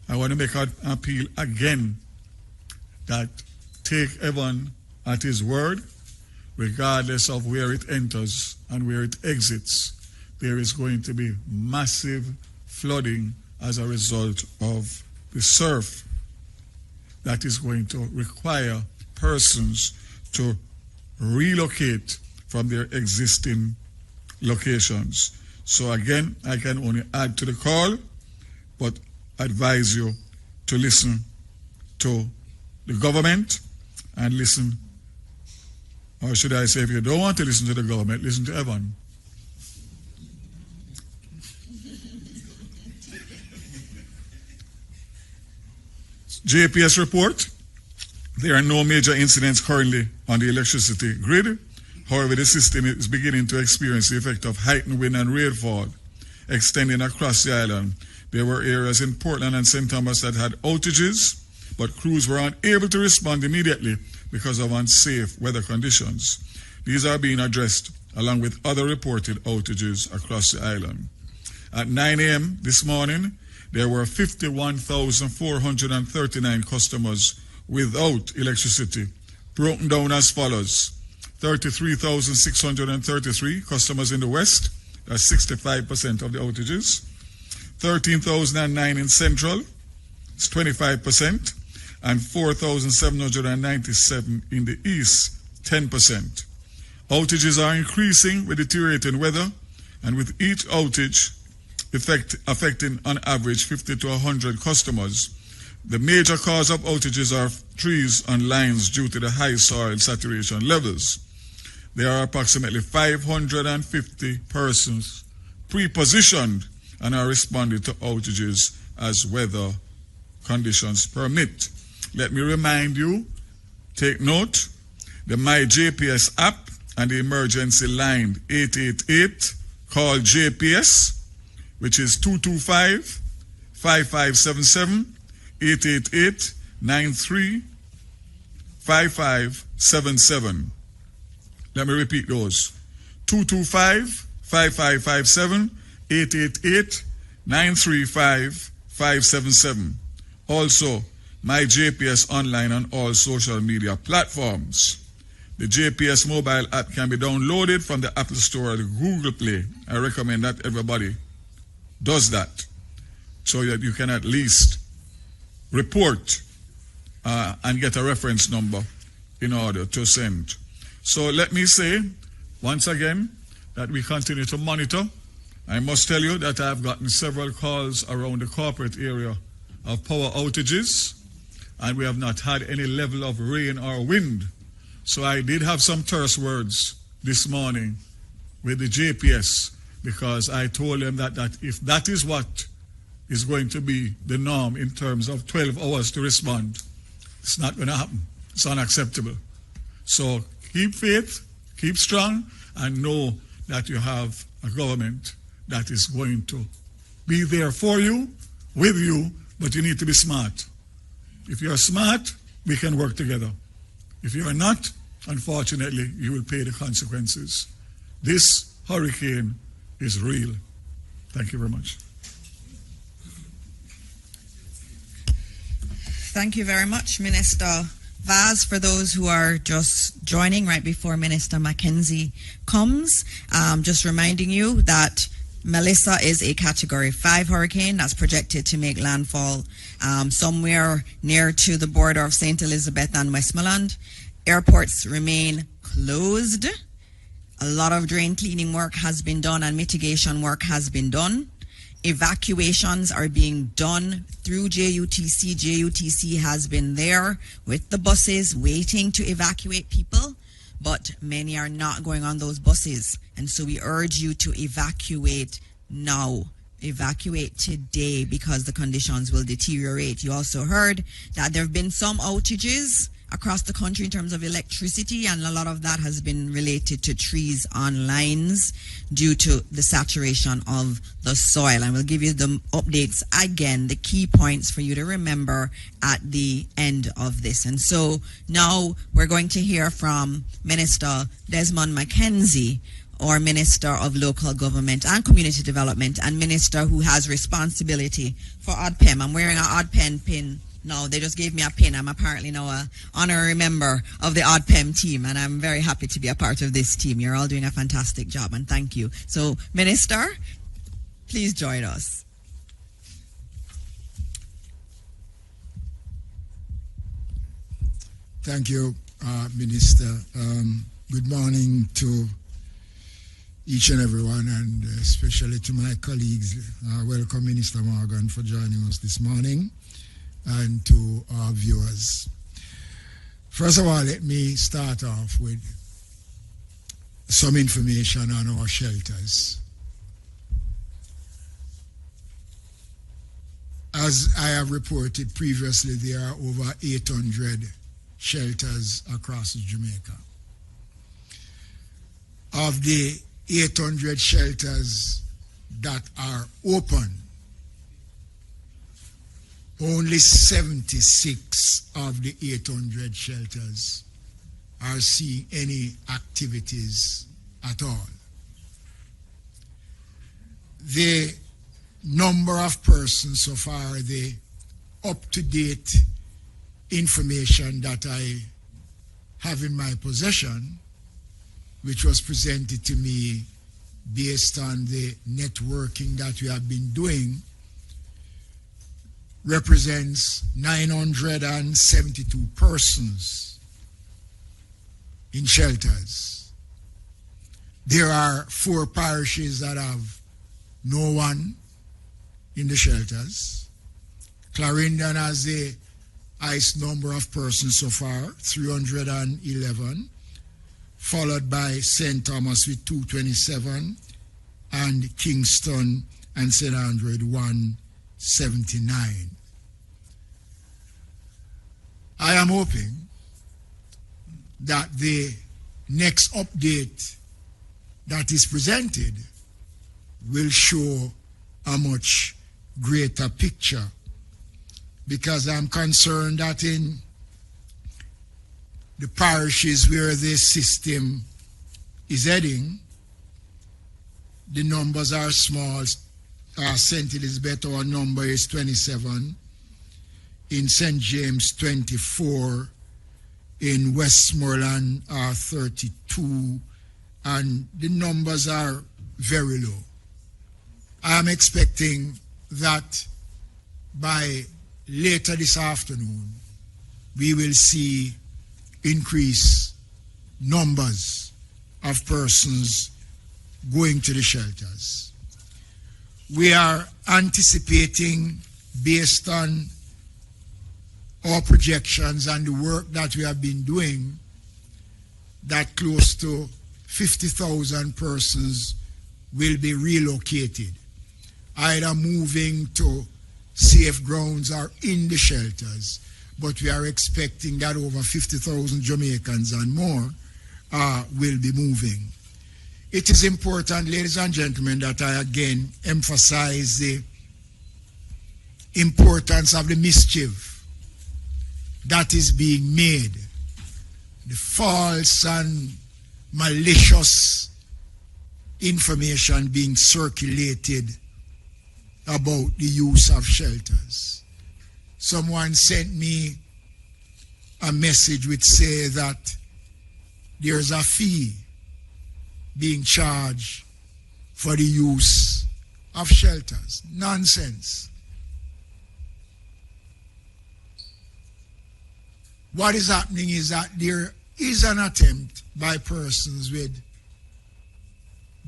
I want to make an appeal again that take everyone at his word, regardless of where it enters and where it exits. There is going to be massive flooding as a result of the surf that is going to require persons to relocate from their existing locations. So again, I can only add to the call, but advise you to listen to the government and listen, or should I say, if you don't want to listen to the government, listen to Evan. JPS report, there are no major incidents currently on the electricity grid. However, the system is beginning to experience the effect of heightened wind and rainfall extending across the island. There were areas in Portland and St. Thomas that had outages, but crews were unable to respond immediately because of unsafe weather conditions. These are being addressed along with other reported outages across the island. At 9 a.m. this morning, there were 51,439 customers without electricity, broken down as follows. 33,633 customers in the west, that's 65% of the outages. 13,009 in central, it's 25%, and 4,797 in the east, 10%. Outages are increasing with deteriorating weather, and with each outage affecting on average 50 to 100 customers. The major cause of outages are trees on lines due to the high soil saturation levels. There are approximately 550 persons pre-positioned and are responding to outages as weather conditions permit. Let me remind you, take note, the My JPS app and the emergency line 888 called JPS, which is 225-5577, 888-93-5577. Let me repeat those. 225-5557, 888-935-577. Also, My JPS online on all social media platforms. The JPS mobile app can be downloaded from the Apple Store or the Google Play. I recommend that everybody does that so that you can at least report and get a reference number in order to send. So let me say once again that we continue to monitor. I must tell you that I've gotten several calls around the corporate area of power outages, and we have not had any level of rain or wind. So I did have some terse words this morning with the JPS, because I told them that if that is what is going to be the norm in terms of 12 hours to respond, it's not going to happen. It's unacceptable. So keep faith, keep strong, and know that you have a government that is going to be there for you, with you, but you need to be smart. If you're smart, we can work together. If you're not, unfortunately, you will pay the consequences. This hurricane is real. Thank you very much. Thank you very much, Minister Vaz. For those who are just joining right before Minister Mackenzie comes, just reminding you that Melissa is a Category 5 hurricane that's projected to make landfall somewhere near to the border of St. Elizabeth and Westmoreland. Airports remain closed. A lot of drain cleaning work has been done and mitigation work has been done. Evacuations are being done through JUTC. JUTC has been there with the buses waiting to evacuate people, but many are not going on those buses. And so we urge you to evacuate now. Evacuate today, because the conditions will deteriorate. You also heard that there have been some outages across the country in terms of electricity, and a lot of that has been related to trees on lines due to the saturation of the soil. And we'll give you the updates again, the key points for you to remember at the end of this. And so now we're going to hear from Minister Desmond Mackenzie, or Minister of Local Government and Community Development, and Minister who has responsibility for ODPEM. I'm wearing an ODPEM pin now. They just gave me a pin. I'm apparently now an honorary member of the ODPEM team, and I'm very happy to be a part of this team. You're all doing a fantastic job, and thank you. So, Minister, please join us. Thank you, Minister. Good morning to each and everyone, and especially to my colleagues. Welcome, Minister Morgan, for joining us this morning, and to our viewers. First of all, let me start off with some information on our shelters. As I have reported previously, there are over 800 shelters across Jamaica. Of the 800 shelters that are open, only 76 of the 800 shelters are seeing any activities at all. The number of persons so far, the up-to-date information that I have in my possession, which was presented to me based on the networking that we have been doing, represents 972 persons in shelters. There are 4 parishes that have no one in the shelters. Clarendon has the highest number of persons so far, 311. Followed by St. Thomas with 227, and KINGSTON and St. Andrew 179. I am hoping that the next update that is presented will show a much greater picture, because I'm concerned that in the parishes where this system is heading, the numbers are small. St. Elizabeth, our number is 27. In St. James, 24. In Westmoreland, 32. And the numbers are very low. I am expecting that by later this afternoon, we will see increase numbers of persons going to the shelters. We are anticipating, based on our projections and the work that we have been doing, that close to 50,000 persons will be relocated, either moving to safe grounds or in the shelters. But we are expecting that over 50,000 Jamaicans and more will be moving. It is important, ladies and gentlemen, that I again emphasize the importance of the mischief that is being made, the false and malicious information being circulated about the use of shelters. Someone sent me a message which say that there's a fee being charged for the use of shelters. Nonsense. What is happening is that there is an attempt by persons with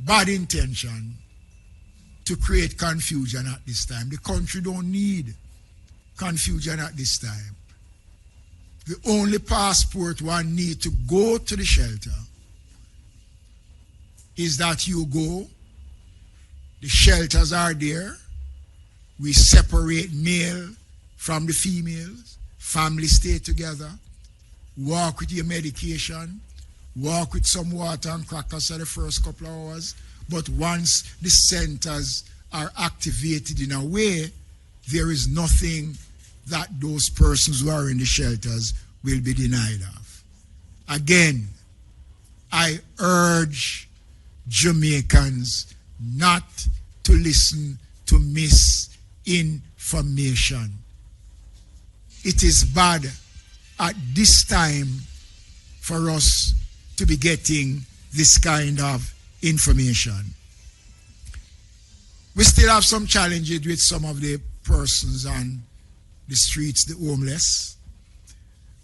bad intention to create confusion at this time. The country don't need confusion at this time. The only passport one need to go to the shelter is that you go, the shelters are there, we separate male from the females, families stay together, walk with your medication, walk with some water and crackers for the first couple of hours, but once the centers are activated in a way, there is nothing that those persons who are in the shelters will be denied of. Again, I urge Jamaicans not to listen to misinformation. It is bad at this time for us to be getting this kind of information. We still have some challenges with some of the persons on the streets, the homeless.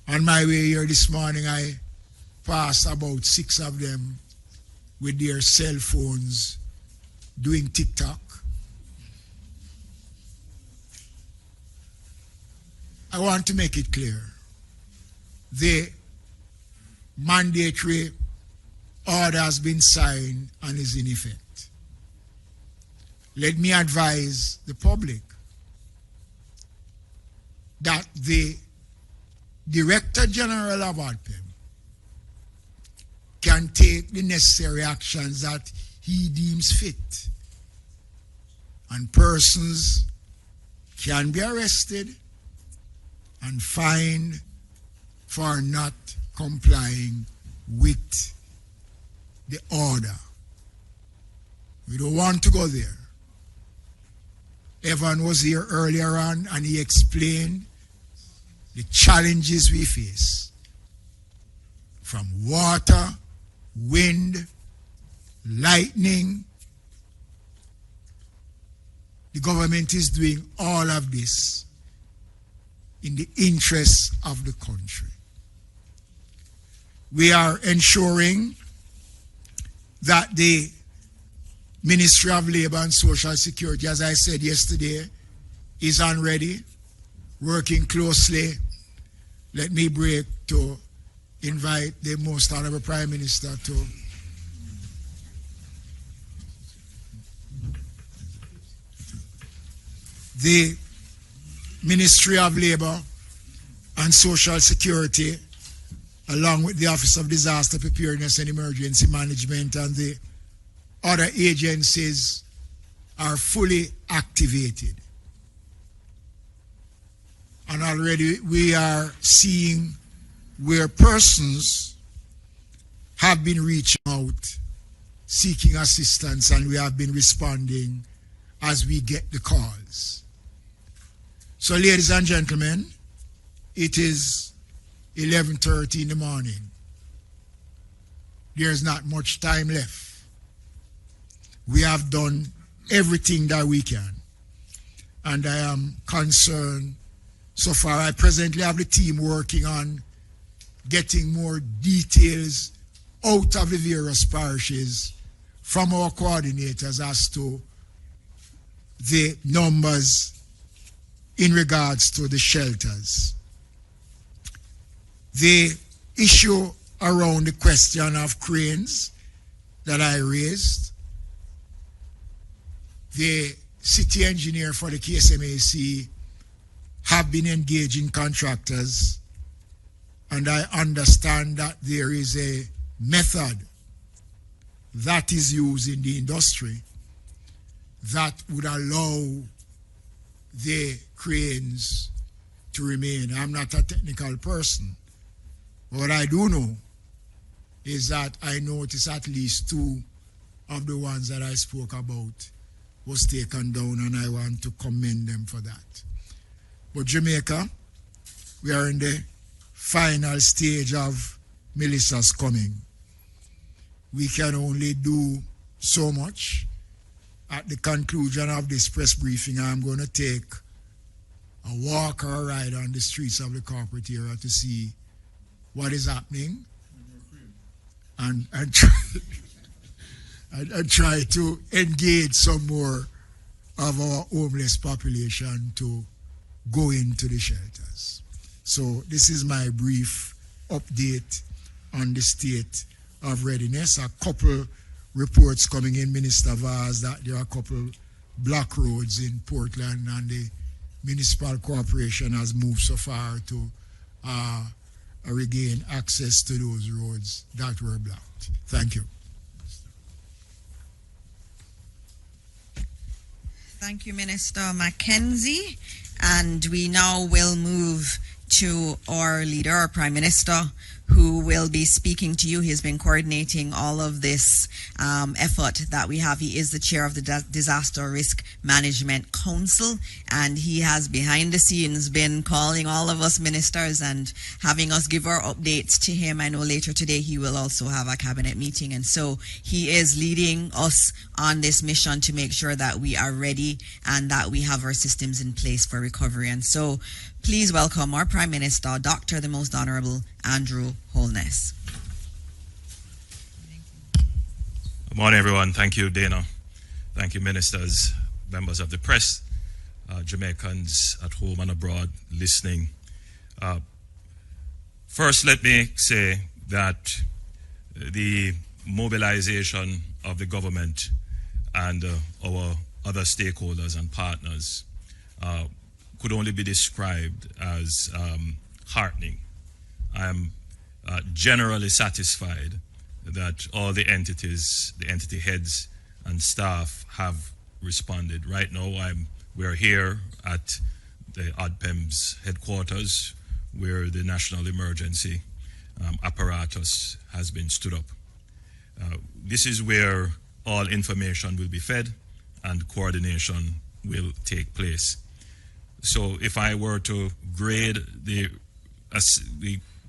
On my way here this morning, I passed about 6 of them with their cell phones doing TikTok. I want to make it clear. The mandatory order has been signed and is in effect. Let me advise the public that the Director General of ADPEM can take the necessary actions that he deems fit. And persons can be arrested and fined for not complying with the order. We don't want to go there. Evan was here earlier on and he explained the challenges we face from water, wind, lightning. The government is doing all of this in the interests of the country. We are ensuring that the Ministry of Labor and Social Security, as I said yesterday, is on ready, working closely. Let me break to invite the Most Honorable Prime Minister to the Ministry of Labor and Social Security, along with the Office of Disaster Preparedness and Emergency Management and the other agencies, are fully activated. And already we are seeing where persons have been reaching out, seeking assistance, and we have been responding as we get the calls. So, ladies and gentlemen, it is 11:30 in the morning. There's not much time left. We have done everything that we can. And I am concerned so far. I presently have the team working on getting more details out of the various parishes from our coordinators as to the numbers in regards to the shelters. The issue around the question of cranes that I raised, the city engineer for the KSMAC have been engaging contractors, and I understand that there is a method that is used in the industry that would allow the cranes to remain. I'm not a technical person. What I do know is that I noticed at least 2 of the ones that I spoke about was taken down, and I want to commend them for that. But Jamaica, we are in the final stage of Melissa's coming. We can only do so much. At the conclusion of this press briefing, I'm going to take a walk or a ride on the streets of the corporate area to see what is happening and try to engage some more of our homeless population to go into the shelters. So this is my brief update on the state of readiness. A couple reports coming in, Minister Vaz, that there are a couple block roads in Portland, and the municipal corporation has moved so far to regain access to those roads that were blocked. Thank you. Thank you, Minister Mackenzie. And we now will move to our leader, our Prime Minister, who will be speaking to you. He has been coordinating all of this effort that we have. He is the chair of the Disaster Risk Management Council, and he has behind the scenes been calling all of us ministers and having us give our updates to him. I know later today he will also have a cabinet meeting, and so he is leading us on this mission to make sure that we are ready and that we have our systems in place for recovery. And so please welcome our Prime Minister, Dr. the Most Honorable Andrew Holness. Good morning, everyone. Thank you, Dana. Thank you, ministers, members of the press, Jamaicans at home and abroad listening. First, let me say that the mobilization of the government and our other stakeholders and partners could only be described as heartening. I am generally satisfied that all the entities, the entity heads and staff have responded. Right now, we're here at the ODPEM's headquarters, where the national emergency apparatus has been stood up. This is where all information will be fed and coordination will take place. So if I were to grade the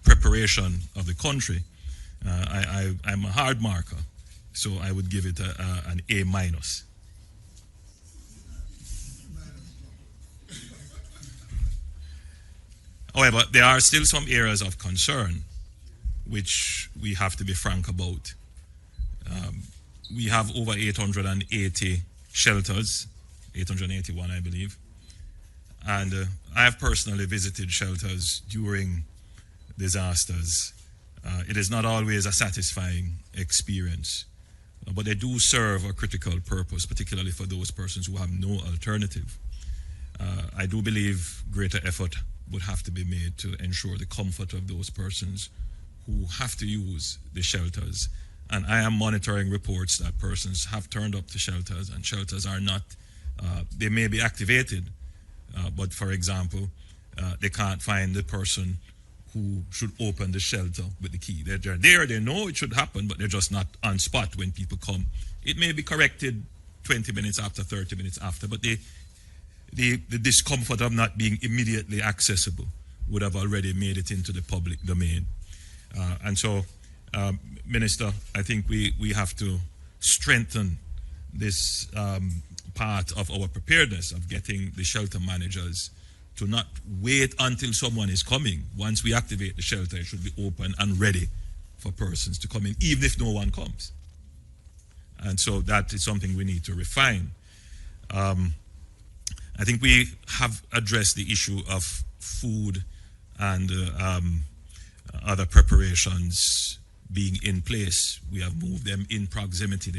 preparation of the country, I'm a hard marker, so I would give it an A-. However, there are still some areas of concern which we have to be frank about. We have over 880 shelters, 881 I believe, and I have personally visited shelters during disasters. It is not always a satisfying experience, but they do serve a critical purpose, particularly for those persons who have no alternative. I do believe greater effort would have to be made to ensure the comfort of those persons who have to use the shelters. And I am monitoring reports that persons have turned up to shelters and shelters are not, they may be activated, but for example, they can't find the person who should open the shelter with the key. They're there, they know it should happen, but they're just not on spot when people come. It may be corrected 20 minutes after, 30 minutes after, but the discomfort of not being immediately accessible would have already made it into the public domain. And so, Minister, I think we have to strengthen this part of our preparedness of getting the shelter managers to not wait until someone is coming. Once we activate the shelter, it should be open and ready for persons to come in, even if no one comes. And so that is something we need to refine. I think we have addressed the issue of food and other preparations being in place. We have moved them in proximity.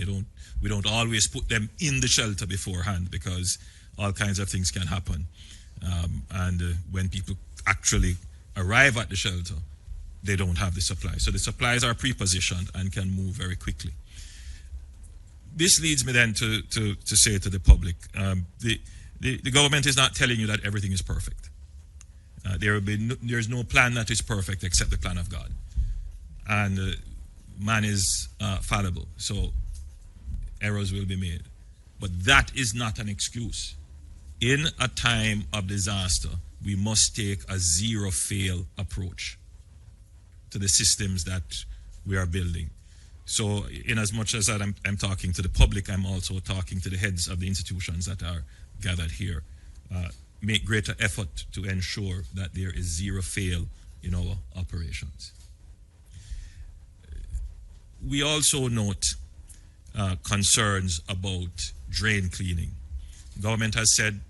We don't always put them in the shelter beforehand because all kinds of things can happen. And when people actually arrive at the shelter, they don't have the supplies. So the supplies are pre-positioned and can move very quickly. This leads me then to say to the public, the government is not telling you that everything is perfect. There's no plan that is perfect except the plan of God. And man is fallible, so errors will be made. But that is not an excuse. In a time of disaster, we must take a zero-fail approach to the systems that we are building. So in as much as I'm talking to the public, I'm also talking to the heads of the institutions that are gathered here. Make greater effort to ensure that there is zero fail in our operations. We also note concerns about drain cleaning. Government has said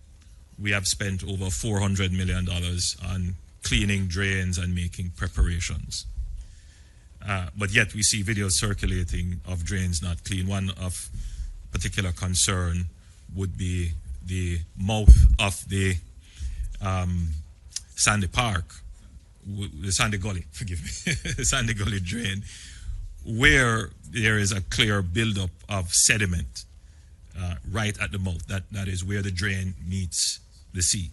we have spent over $400 million on cleaning drains and making preparations. But yet we see videos circulating of drains not clean. One of particular concern would be the mouth of the Sandy Park, the Sandy Gully, forgive me, the Sandy Gully drain, where there is a clear buildup of sediment right at the mouth. That is where the drain meets the sea.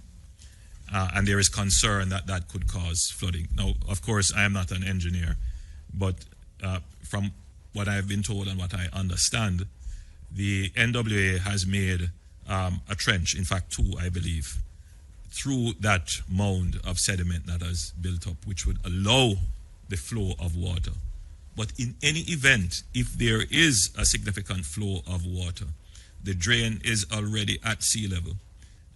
And there is concern that that could cause flooding. Now, of course, I am not an engineer, but from what I've been told and what I understand, the NWA has made a trench, in fact two, I believe, through that mound of sediment that has built up, which would allow the flow of water. But in any event, if there is a significant flow of water, the drain is already at sea level,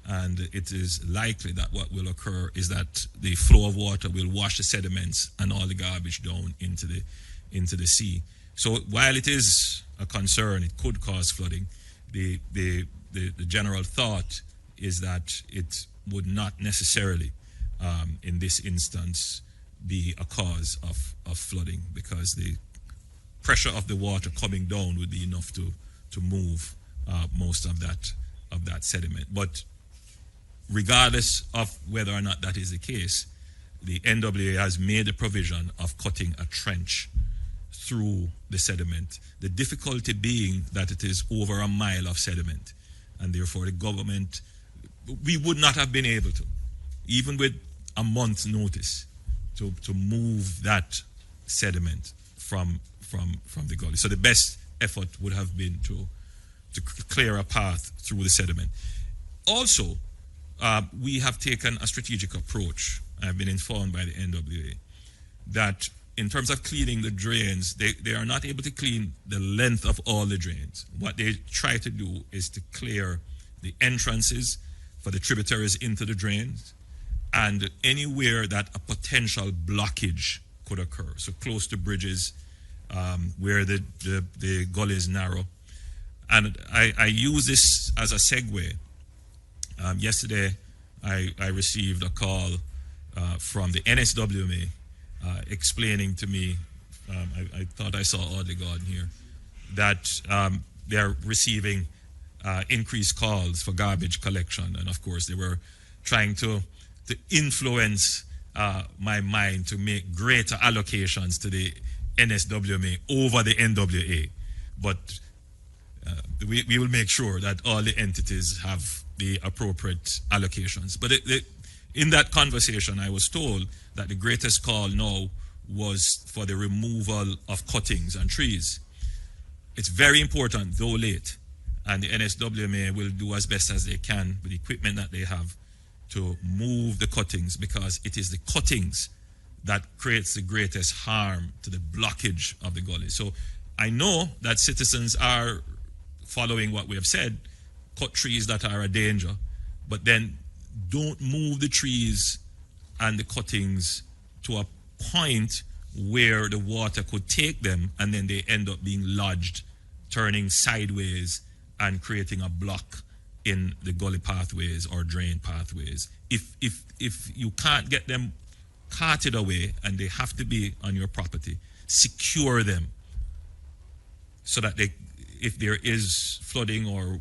and it is likely that what will occur is that the flow of water will wash the sediments and all the garbage down into the sea. So while it is a concern, it could cause flooding, the general thought is that it would not necessarily, in this instance, be a cause of flooding, because the pressure of the water coming down would be enough to move most of that sediment. But regardless of whether or not that is the case, the NWA has made a provision of cutting a trench through the sediment. The difficulty being that it is over a mile of sediment, and therefore the government, we would not have been able to, even with a month's notice, to move that sediment from the gully. So the best effort would have been to clear a path through the sediment. Also, we have taken a strategic approach. I've been informed by the NWA that in terms of cleaning the drains, they are not able to clean the length of all the drains. What they try to do is to clear the entrances for the tributaries into the drains and anywhere that a potential blockage could occur. So close to bridges, where the gully is narrow. And I use this as a segue. Yesterday, I received a call from the NSWMA explaining to me, I thought I saw Audley Gordon here, that they're receiving increased calls for garbage collection. And of course, they were trying to influence my mind to make greater allocations to the NSWMA over the NWA. But we will make sure that all the entities have the appropriate allocations. But in that conversation, I was told that the greatest call now was for the removal of cuttings and trees. It's very important, though late, and the NSWMA will do as best as they can with the equipment that they have to move the cuttings, because it is the cuttings that creates the greatest harm to the blockage of the gully. So I know that citizens are following what we have said, cut trees that are a danger, but then don't move the trees and the cuttings to a point where the water could take them, and then they end up being lodged, turning sideways and creating a block in the gully pathways or drain pathways. If you can't get them carted away and they have to be on your property, secure them so that if there is flooding or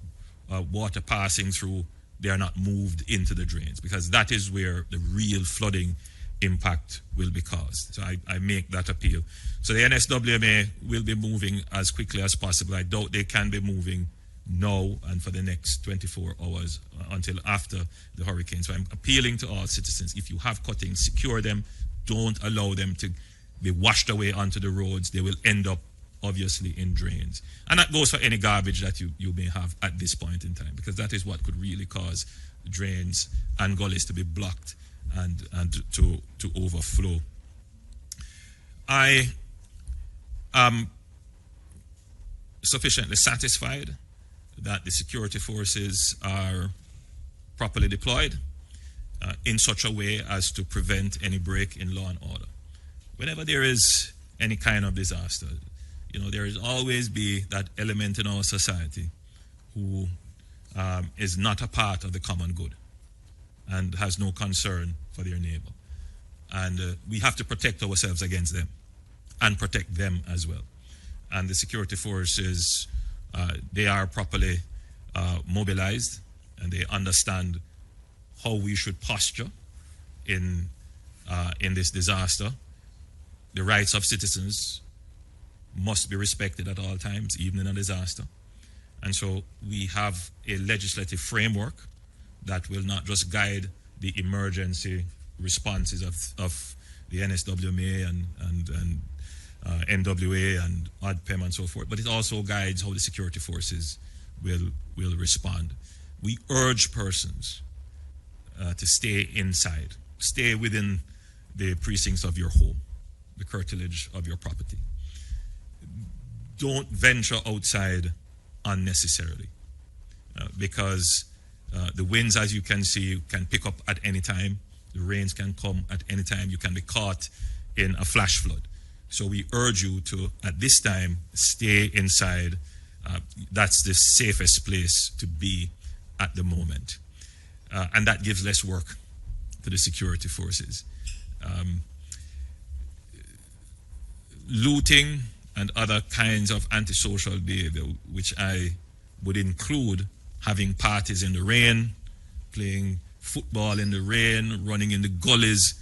water passing through, they are not moved into the drains, because that is where the real flooding impact will be caused. So I make that appeal. So the NSWMA will be moving as quickly as possible. I doubt they can be moving now and for the next 24 hours until after the hurricane. So I'm appealing to all citizens, if you have cuttings, secure them. Don't allow them to be washed away onto the roads. They will end up obviously in drains. And that goes for any garbage that you may have at this point in time, because that is what could really cause drains and gullies to be blocked and to overflow. I am sufficiently satisfied that the security forces are properly deployed in such a way as to prevent any break in law and order. Whenever there is any kind of disaster, there will always be that element in our society who is not a part of the common good and has no concern for their neighbor. And we have to protect ourselves against them and protect them as well. And the security forces, they are properly mobilized, and they understand how we should posture in this disaster. The rights of citizens must be respected at all times, even in a disaster. And so we have a legislative framework that will not just guide the emergency responses of the NSWMA and NWA and ODPEM and so forth, but it also guides how the security forces will respond. We urge persons to stay inside, stay within the precincts of your home, the curtilage of your property. Don't venture outside unnecessarily because the winds, as you can see, can pick up at any time. The rains can come at any time. You can be caught in a flash flood. So we urge you to, at this time, stay inside. That's the safest place to be at the moment. And that gives less work to the security forces. Looting and other kinds of antisocial behavior, which I would include having parties in the rain, playing football in the rain, running in the gullies.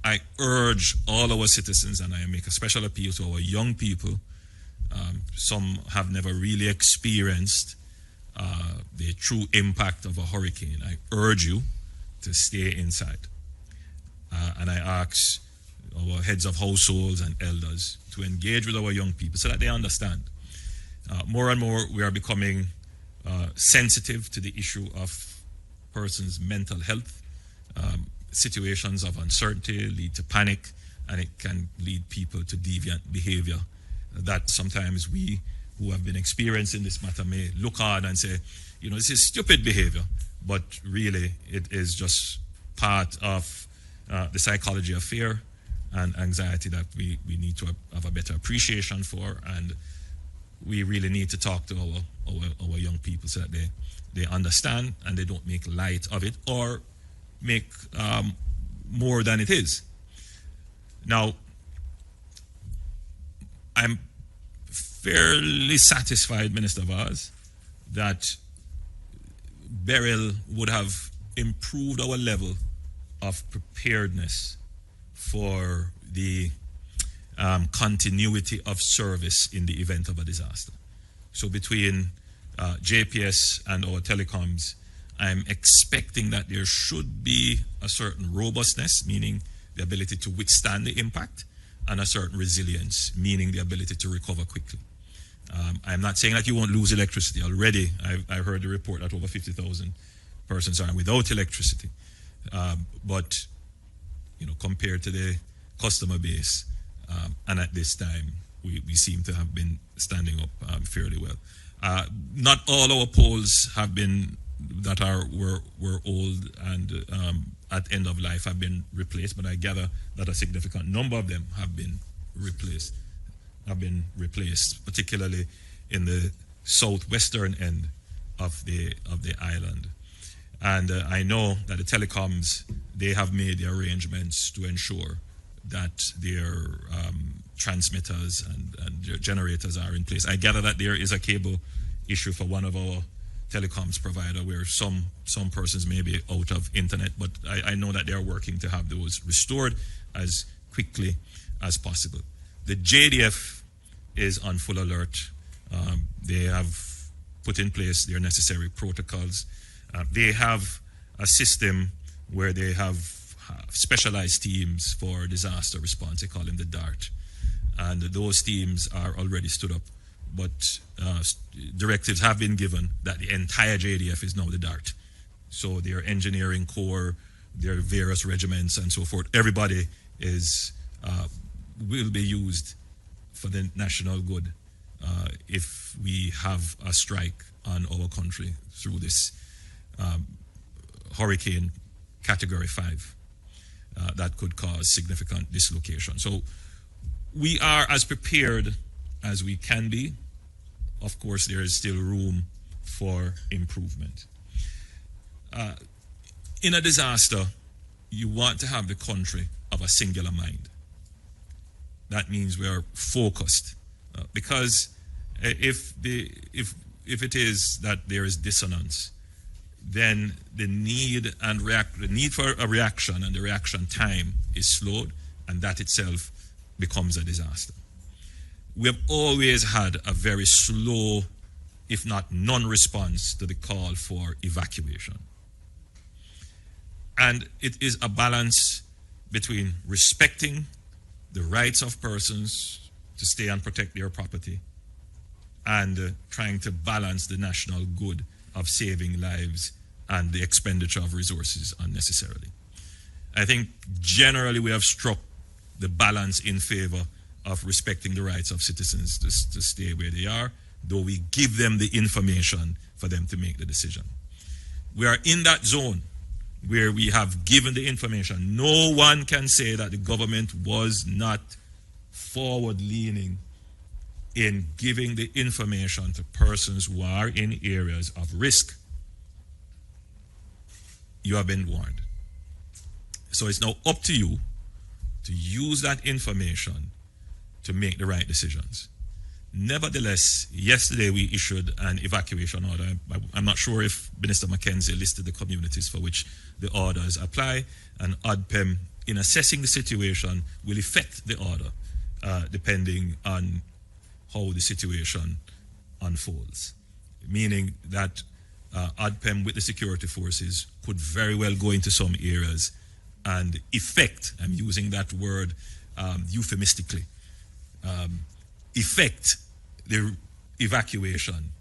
I urge all our citizens, and I make a special appeal to our young people. Some have never really experienced the true impact of a hurricane. I urge you to stay inside. And I ask our heads of households and elders to engage with our young people so that they understand. More and more, we are becoming sensitive to the issue of persons' mental health. Situations of uncertainty lead to panic, and it can lead people to deviant behavior that sometimes we who have been experiencing this matter may look on and say, this is stupid behavior, but really it is just part of the psychology of fear and anxiety that we need to have a better appreciation for, and we really need to talk to our young people so that they understand and they don't make light of it or make more than it is. Now, I'm fairly satisfied, Minister Vaz, that Beryl would have improved our level of preparedness for the continuity of service in the event of a disaster. So between JPS and our telecoms, I'm expecting that there should be a certain robustness, meaning the ability to withstand the impact, and a certain resilience, meaning the ability to recover quickly. I'm not saying that you won't lose electricity. Already, I've heard the report that over 50,000 persons are without electricity. But, compared to the customer base, and at this time, we seem to have been standing up fairly well. Not all our poles have been that were old and at end of life have been replaced, but I gather that a significant number of them have been replaced, particularly in the southwestern end of the island. And I know that the telecoms, they have made the arrangements to ensure that their transmitters and their generators are in place. I gather that there is a cable issue for one of our telecoms provider where some persons may be out of internet, but I know that they are working to have those restored as quickly as possible. The JDF is on full alert. They have put in place their necessary protocols. They have a system where they have specialized teams for disaster response. They call them the DART. And those teams are already stood up. But directives have been given that the entire JDF is now the DART. So their engineering corps, their various regiments and so forth, everybody will be used for the national good if we have a strike on our country through this hurricane category 5 that could cause significant dislocation. So we are as prepared as we can be. Of course, there is still room for improvement. In a disaster, you want to have the country of a singular mind. That means we are focused, because if it is that there is dissonance, then the need for a reaction and the reaction time is slowed, and that itself becomes a disaster. We have always had a very slow, if not non-response to the call for evacuation. And it is a balance between respecting the rights of persons to stay and protect their property and trying to balance the national good of saving lives and the expenditure of resources unnecessarily. I think generally we have struck the balance in favor of respecting the rights of citizens to stay where they are, though we give them the information for them to make the decision. We are in that zone where we have given the information. No one can say that the government was not forward-leaning in giving the information to persons who are in areas of risk. You have been warned. So it's now up to you to use that information to make the right decisions. Nevertheless, yesterday we issued an evacuation order. I'm not sure if Minister Mackenzie listed the communities for which the orders apply, and ODPEM, in assessing the situation, will effect the order depending on how the situation unfolds. Meaning that ODPEM with the security forces could very well go into some areas and effect, I'm using that word euphemistically, effect the evacuation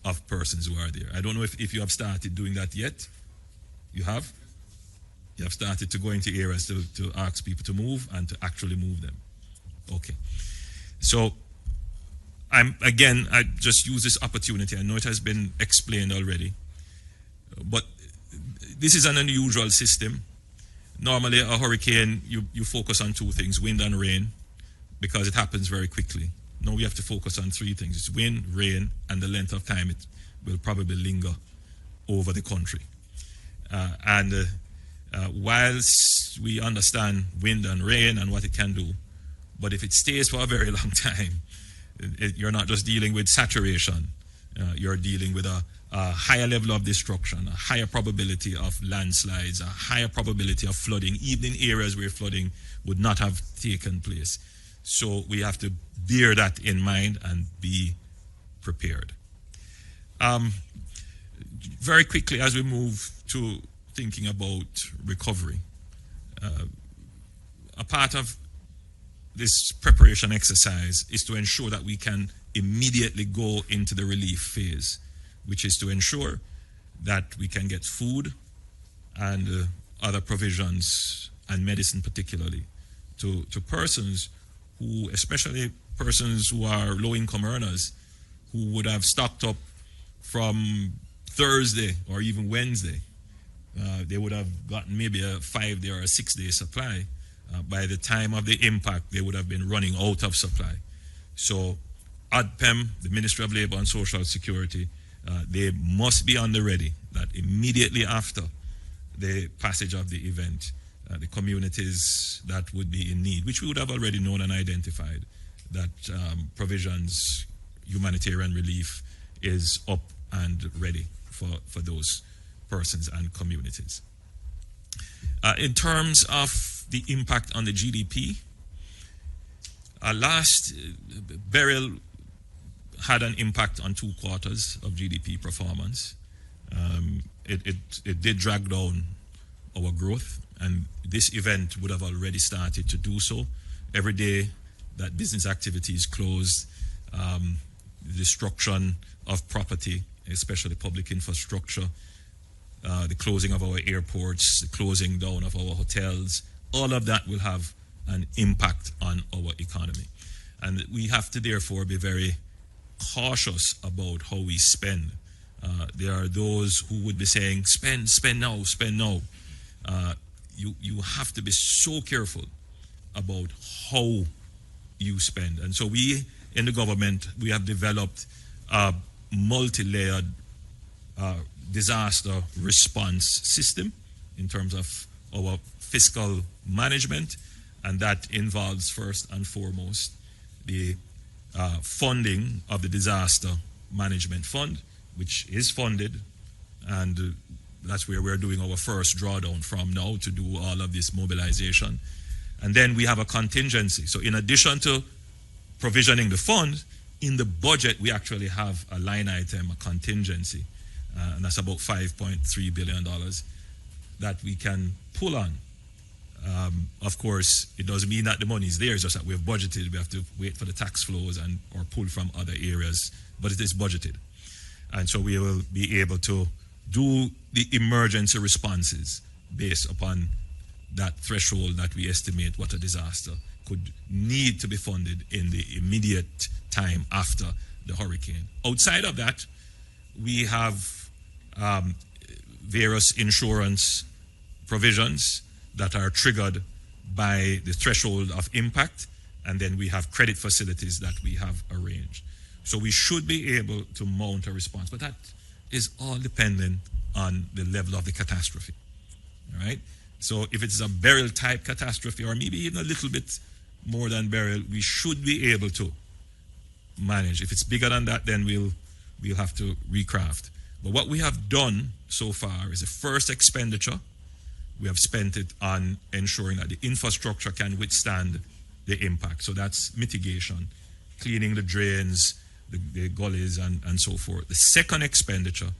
of persons who are there. I don't know if you have started doing that yet. You have? You have started to go into areas to ask people to move and to actually move them. Okay. So I just use this opportunity. I know it has been explained already, but this is an unusual system. Normally a hurricane, you focus on two things, wind and rain, because it happens very quickly. Now we have to focus on three things. It's wind, rain, and the length of time it will probably linger over the country. Whilst we understand wind and rain and what it can do, but if it stays for a very long time, you're not just dealing with saturation, you're dealing with a higher level of destruction, a higher probability of landslides, a higher probability of flooding, even in areas where flooding would not have taken place. So we have to bear that in mind and be prepared. Very quickly, as we move to thinking about recovery, a part of this preparation exercise is to ensure that we can immediately go into the relief phase, which is to ensure that we can get food and other provisions and medicine particularly to persons who, especially persons who are low-income earners, who would have stocked up from Thursday or even Wednesday, they would have gotten maybe a 5-day or a 6-day supply. By the time of the impact, they would have been running out of supply. So ADPEM, the Ministry of Labour and Social Security, they must be on the ready that immediately after the passage of the event, the communities that would be in need, which we would have already known and identified, that provisions, humanitarian relief is up and ready for those persons and communities. In terms of the impact on the GDP, last burial had an impact on 2 quarters of GDP performance. It did drag down our growth, and this event would have already started to do so. Every day that business activity is closed, the destruction of property, especially public infrastructure, the closing of our airports, the closing down of our hotels, all of that will have an impact on our economy. And we have to therefore be very cautious about how we spend. There are those who would be saying, spend now, spend now. You have to be so careful about how you spend. And so we, in the government, we have developed a multi-layered disaster response system in terms of our fiscal management, and that involves first and foremost the funding of the disaster management fund, which is funded, and that's where we're doing our first drawdown from now to do all of this mobilization. And then we have a contingency. So in addition to provisioning the fund, in the budget we actually have a line item, a contingency, and that's about $5.3 billion that we can pull on. Of course, it doesn't mean that the money is there, it's just that we have budgeted. We have to wait for the tax flows and or pull from other areas, but it is budgeted. And so we will be able to do the emergency responses based upon that threshold that we estimate what a disaster could need to be funded in the immediate time after the hurricane. Outside of that, we have various insurance provisions that are triggered by the threshold of impact, and then we have credit facilities that we have arranged. So we should be able to mount a response, but that is all dependent on the level of the catastrophe, all right? So if it's a burial type catastrophe, or maybe even a little bit more than burial, we should be able to manage. If it's bigger than that, then we'll have to recraft. But what we have done so far is the first expenditure. We have spent it on ensuring that the infrastructure can withstand the impact. So that's mitigation, cleaning the drains, the gullies, and so forth. The second expenditure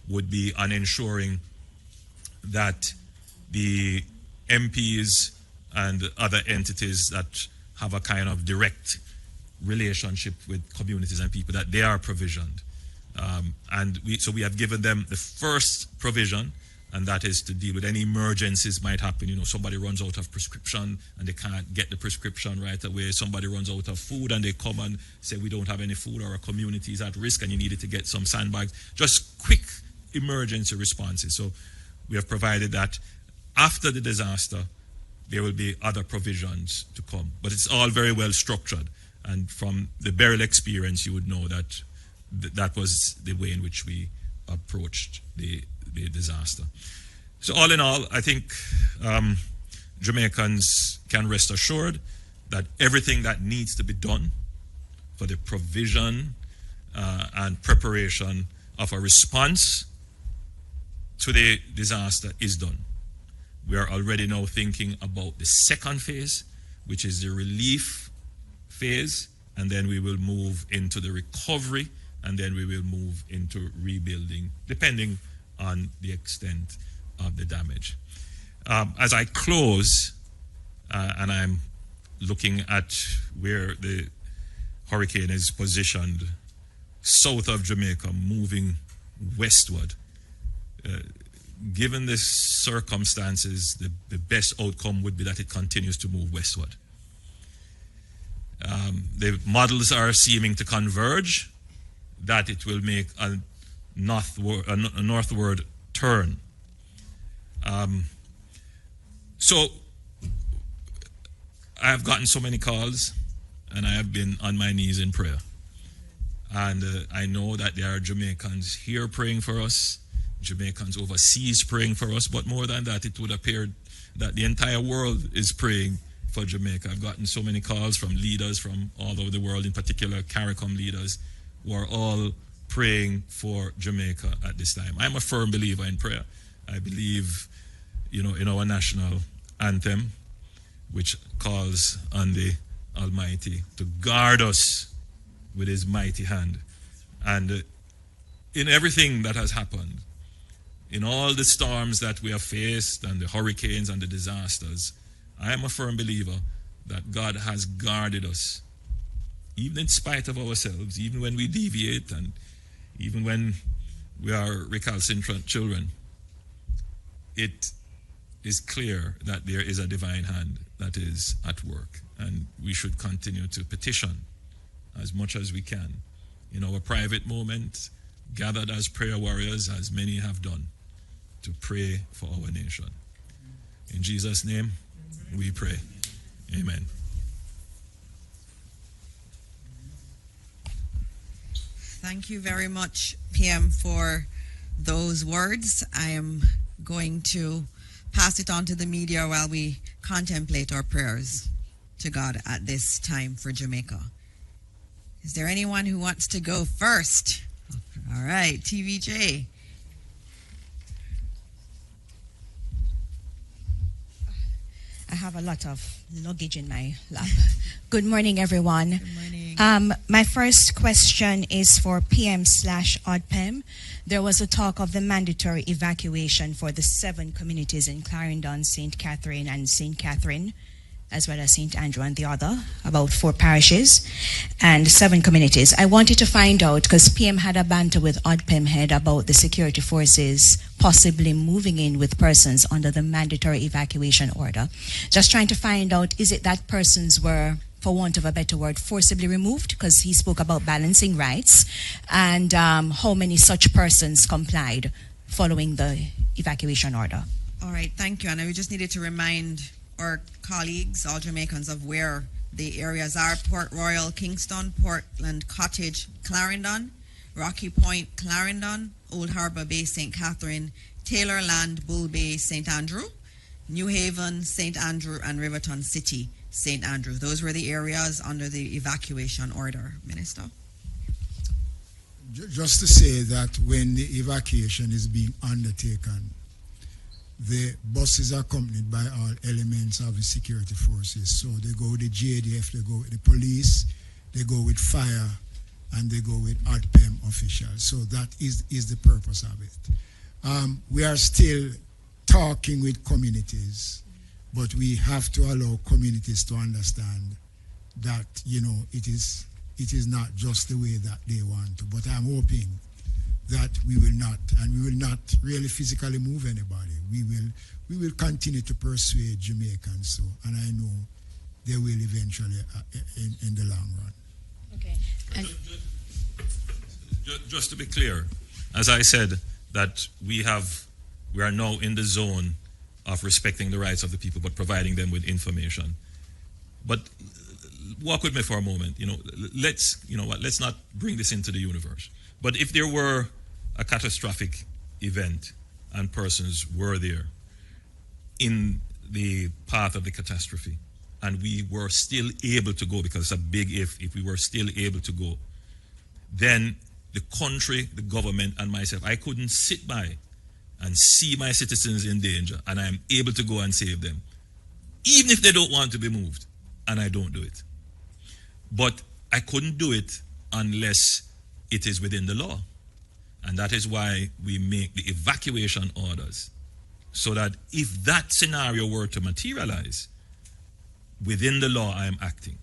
would be on ensuring that the MPs and other entities that have a kind of direct relationship with communities and people, that they are provisioned. So we have given them the first provision, and that is to deal with any emergencies might happen. You know, somebody runs out of prescription and they can't get the prescription right away. Somebody runs out of food and they come and say, we don't have any food, or a community is at risk and you needed to get some sandbags. Just quick emergency responses. So we have provided that. After the disaster, there will be other provisions to come. But it's all very well structured. And from the burial experience, you would know that that was the way in which we approached the disaster. So all in all, I think Jamaicans can rest assured that everything that needs to be done for the provision and preparation of a response to the disaster is done. We are already now thinking about the second phase, which is the relief phase, and then we will move into the recovery, and then we will move into rebuilding, depending on the extent of the damage. As I close, and I'm looking at where the hurricane is positioned south of Jamaica, moving westward, given the circumstances, the best outcome would be that it continues to move westward. The models are seeming to converge that it will make a northward turn. So I have gotten so many calls, and I have been on my knees in prayer. And I know that there are Jamaicans here praying for us, Jamaicans overseas praying for us, but more than that, it would appear that the entire world is praying for Jamaica. I've gotten so many calls from leaders from all over the world, in particular CARICOM leaders, who are all praying for Jamaica at this time. I'm a firm believer in prayer. I believe, in our national anthem, which calls on the Almighty to guard us with his mighty hand. And in everything that has happened, in all the storms that we have faced and the hurricanes and the disasters, I am a firm believer that God has guarded us, even in spite of ourselves, even when we deviate and even when we are recalcitrant children. It is clear that there is a divine hand that is at work, and we should continue to petition as much as we can in our private moment, gathered as prayer warriors, as many have done, to pray for our nation. In Jesus' name, we pray. Amen. Thank you very much, PM, for those words. I am going to pass it on to the media while we contemplate our prayers to God at this time for Jamaica. Is there anyone who wants to go first? All right, TVJ. I have a lot of luggage in my lap. Good morning, everyone. Good morning. My first question is for PM/ODPEM. There was a talk of the mandatory evacuation for the 7 communities in Clarendon, St. Catherine, and St. Catherine, as well as St. Andrew and the other, about 4 parishes and 7 communities. I wanted to find out, because PM had a banter with ODPEM head about the security forces possibly moving in with persons under the mandatory evacuation order. Just trying to find out, is it that persons were, for want of a better word, forcibly removed? Because he spoke about balancing rights, and how many such persons complied following the evacuation order. All right, thank you. And we just needed to remind our colleagues, all Jamaicans, of where the areas are: Port Royal, Kingston, Portland Cottage, Clarendon, Rocky Point, Clarendon, Old Harbour Bay, St. Catherine, Taylor Land, Bull Bay, St. Andrew, New Haven, St. Andrew, and Riverton City, St. Andrew. Those were the areas under the evacuation order. Minister? Just to say that when the evacuation is being undertaken, the buses are accompanied by all elements of the security forces. So they go with the JDF, they go with the police, they go with fire, and they go with ODPEM officials. So that is the purpose of it. We are still talking with communities, but we have to allow communities to understand that, it is not just the way that they want to. But I'm hoping that we will not really physically move anybody. We will continue to persuade Jamaicans, and I know they will eventually in the long run. Okay. And just to be clear, as I said, that we are now in the zone of respecting the rights of the people, but providing them with information. But walk with me for a moment. Let's not bring this into the universe. But if there were a catastrophic event and persons were there in the path of the catastrophe, and we were still able to go, because it's a big if we were still able to go, then the country, the government, and myself, I couldn't sit by and see my citizens in danger, and I'm able to go and save them, even if they don't want to be moved, and I don't do it. But I couldn't do it unless it is within the law. And that is why we make the evacuation orders, so that if that scenario were to materialize, within the law I am acting.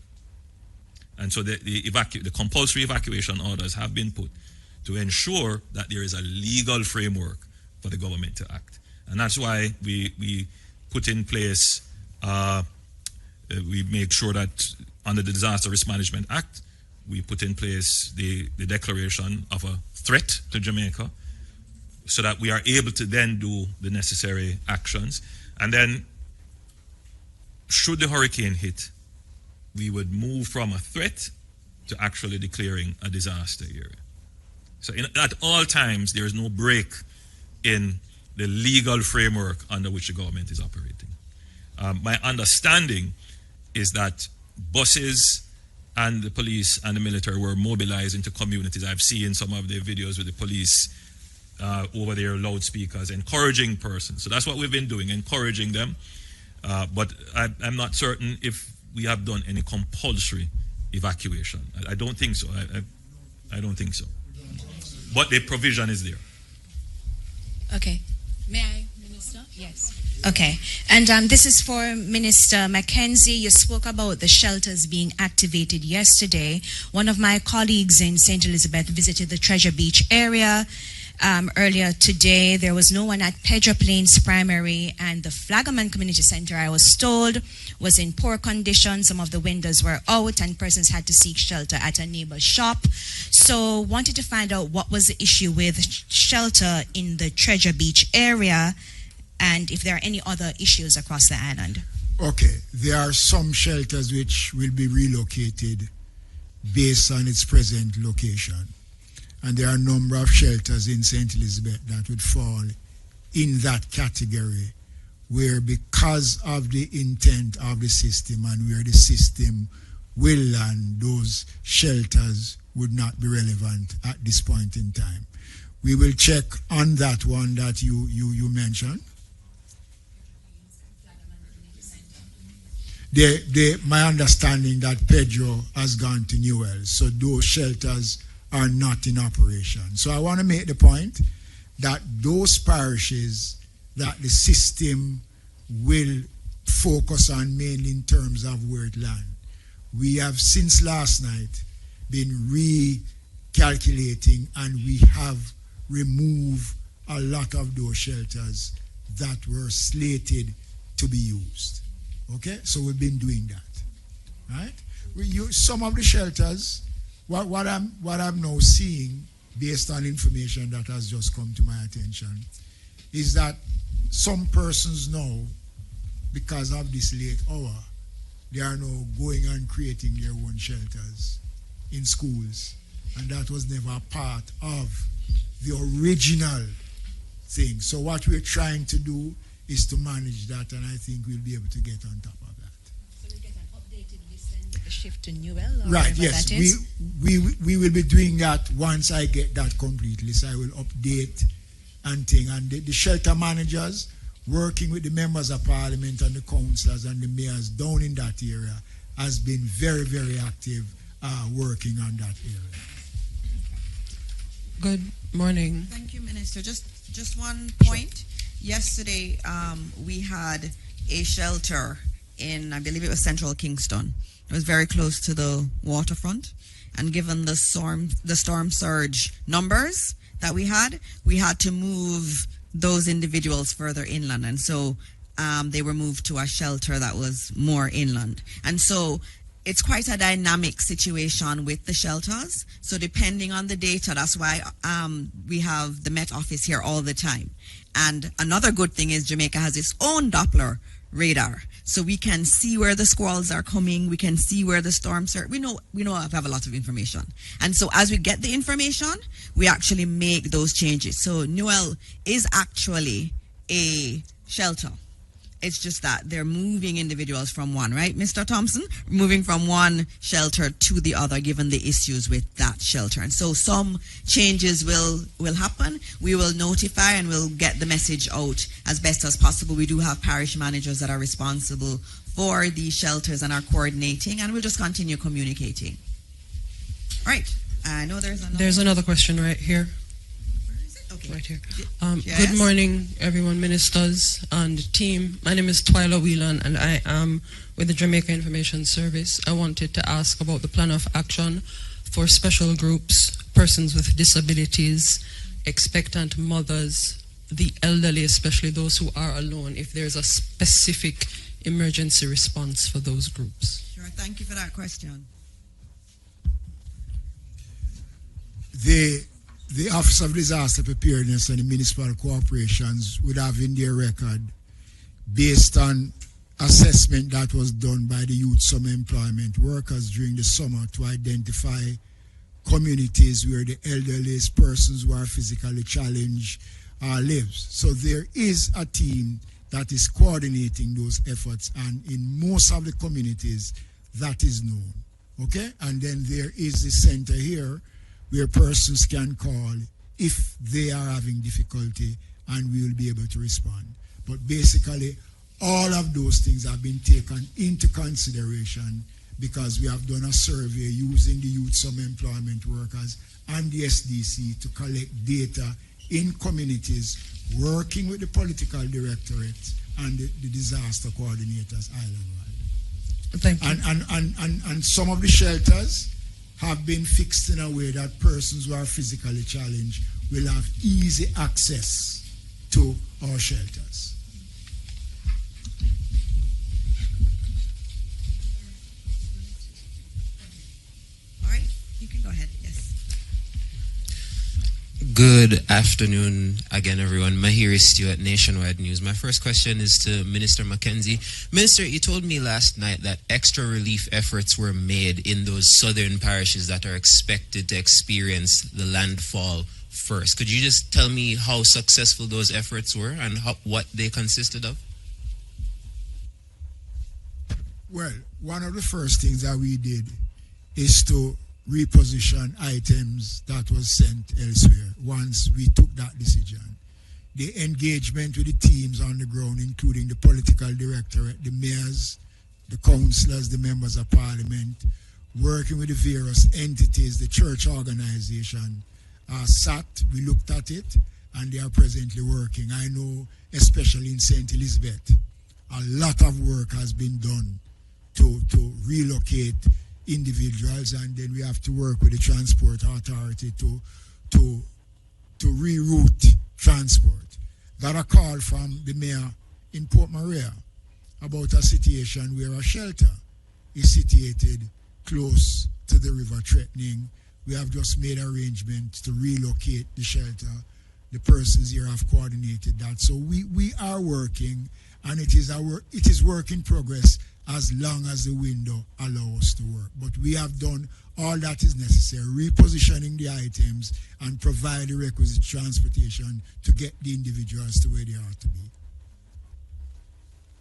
And so the compulsory evacuation orders have been put to ensure that there is a legal framework for the government to act. And that's why we put in place, we make sure that under the Disaster Risk Management Act, we put in place the declaration of a threat to Jamaica, so that we are able to then do the necessary actions. And then, should the hurricane hit, we would move from a threat to actually declaring a disaster area. So at all times, there is no break in the legal framework under which the government is operating. My understanding is that buses and the police and the military were mobilized into communities. I've seen some of the videos with the police over their loudspeakers encouraging persons. So that's what we've been doing, encouraging them. But I'm not certain if we have done any compulsory evacuation. I don't think so. I don't think so. But the provision is there. Okay. May I, Minister? Yes. Okay. And this is for Minister Mackenzie. You spoke about the shelters being activated yesterday. One of my colleagues in St. Elizabeth visited the Treasure Beach area earlier today. There was no one at Pedro Plains Primary, and the Flagaman Community Center, I was told, was in poor condition. Some of the windows were out and persons had to seek shelter at a neighbor's shop. So wanted to find out what was the issue with shelter in the Treasure Beach area and if there are any other issues across the island. Okay, there are some shelters which will be relocated based on its present location. And there are a number of shelters in St. Elizabeth that would fall in that category, where because of the intent of the system and where the system will land, those shelters would not be relevant at this point in time. We will check on that one that you mentioned. My understanding that Pedro has gone to Newell, so those shelters are not in operation. So I want to make the point that those parishes that the system will focus on mainly in terms of where it lands. We have since last night been recalculating, and we have removed a lot of those shelters that were slated to be used. Okay, so we've been doing that, right? We use some of the shelters. What I'm now seeing, based on information that has just come to my attention, is that some persons now, because of this late hour, they are now going and creating their own shelters in schools, and that was never a part of the original thing. So what we're trying to do is to manage that, and I think we'll be able to get on top of that. So we get an updated list and the shift to Newell? Right, yes. We will be doing that once I get that completely. So I will update and thing. And the shelter managers, working with the members of parliament and the councillors and the mayors down in that area, has been very, very active working on that area. Good morning. Thank you, Minister. Just one point. Yesterday, we had a shelter in, I believe it was central Kingston. It was very close to the waterfront. And given the storm surge numbers that we had to move those individuals further inland. And so they were moved to a shelter that was more inland. And so it's quite a dynamic situation with the shelters. So depending on the data, that's why we have the Met Office here all the time. And another good thing is Jamaica has its own Doppler radar. So we can see where the squalls are coming. We can see where the storms are. We know we have a lot of information. And so as we get the information, we actually make those changes. So Newell is actually a shelter. It's just that they're moving individuals from one, right, Mr. Thompson? Moving from one shelter to the other, given the issues with that shelter. And so some changes will happen. We will notify and we'll get the message out as best as possible. We do have parish managers that are responsible for these shelters and are coordinating, and we'll just continue communicating. All right. I know there's another question right here. Okay. Right here. Yes. Good morning, everyone, ministers and team. My name is Twyla Whelan, and I am with the Jamaica Information Service. I wanted to ask about the plan of action for special groups, persons with disabilities, expectant mothers, the elderly, especially those who are alone, if there's a specific emergency response for those groups. Sure. Thank you for that question. the Office of Disaster Preparedness and the municipal corporations would have in their record, based on assessment that was done by the youth summer employment workers during the summer, to identify communities where the elderly persons who are physically challenged lives. So there is a team that is coordinating those efforts, and in most of the communities that is known. Okay? And then there is the center here where persons can call if they are having difficulty, and we will be able to respond. But basically, all of those things have been taken into consideration because we have done a survey using the youth summer employment workers and the SDC to collect data in communities, working with the political directorates and the disaster coordinators island-wide. Thank you. And some of the shelters have been fixed in a way that persons who are physically challenged will have easy access to our shelters. All right, you can go ahead. Yes. Good afternoon again, everyone. Mahiri Stewart, Nationwide News. My first question is to Minister Mackenzie. Minister, you told me last night that extra relief efforts were made in those southern parishes that are expected to experience the landfall first. Could you just tell me how successful those efforts were and what they consisted of? Well, one of the first things that we did is to reposition items that was sent elsewhere once we took that decision. The engagement with the teams on the ground, including the political directorate, the mayors, the councillors, the members of parliament, working with the various entities, the church organization, sat, we looked at it, and they are presently working. I know, especially in St. Elizabeth, a lot of work has been done to relocate individuals, and then we have to work with the transport authority to reroute transport. Got a call from the mayor in Port Maria about a situation where a shelter is situated close to the river threatening. We have just made arrangements to relocate the shelter. The persons here have coordinated that. So we are working, and it is work in progress as long as the window allows us to work. But we have done all that is necessary, repositioning the items and provide the requisite transportation to get the individuals to where they are to be.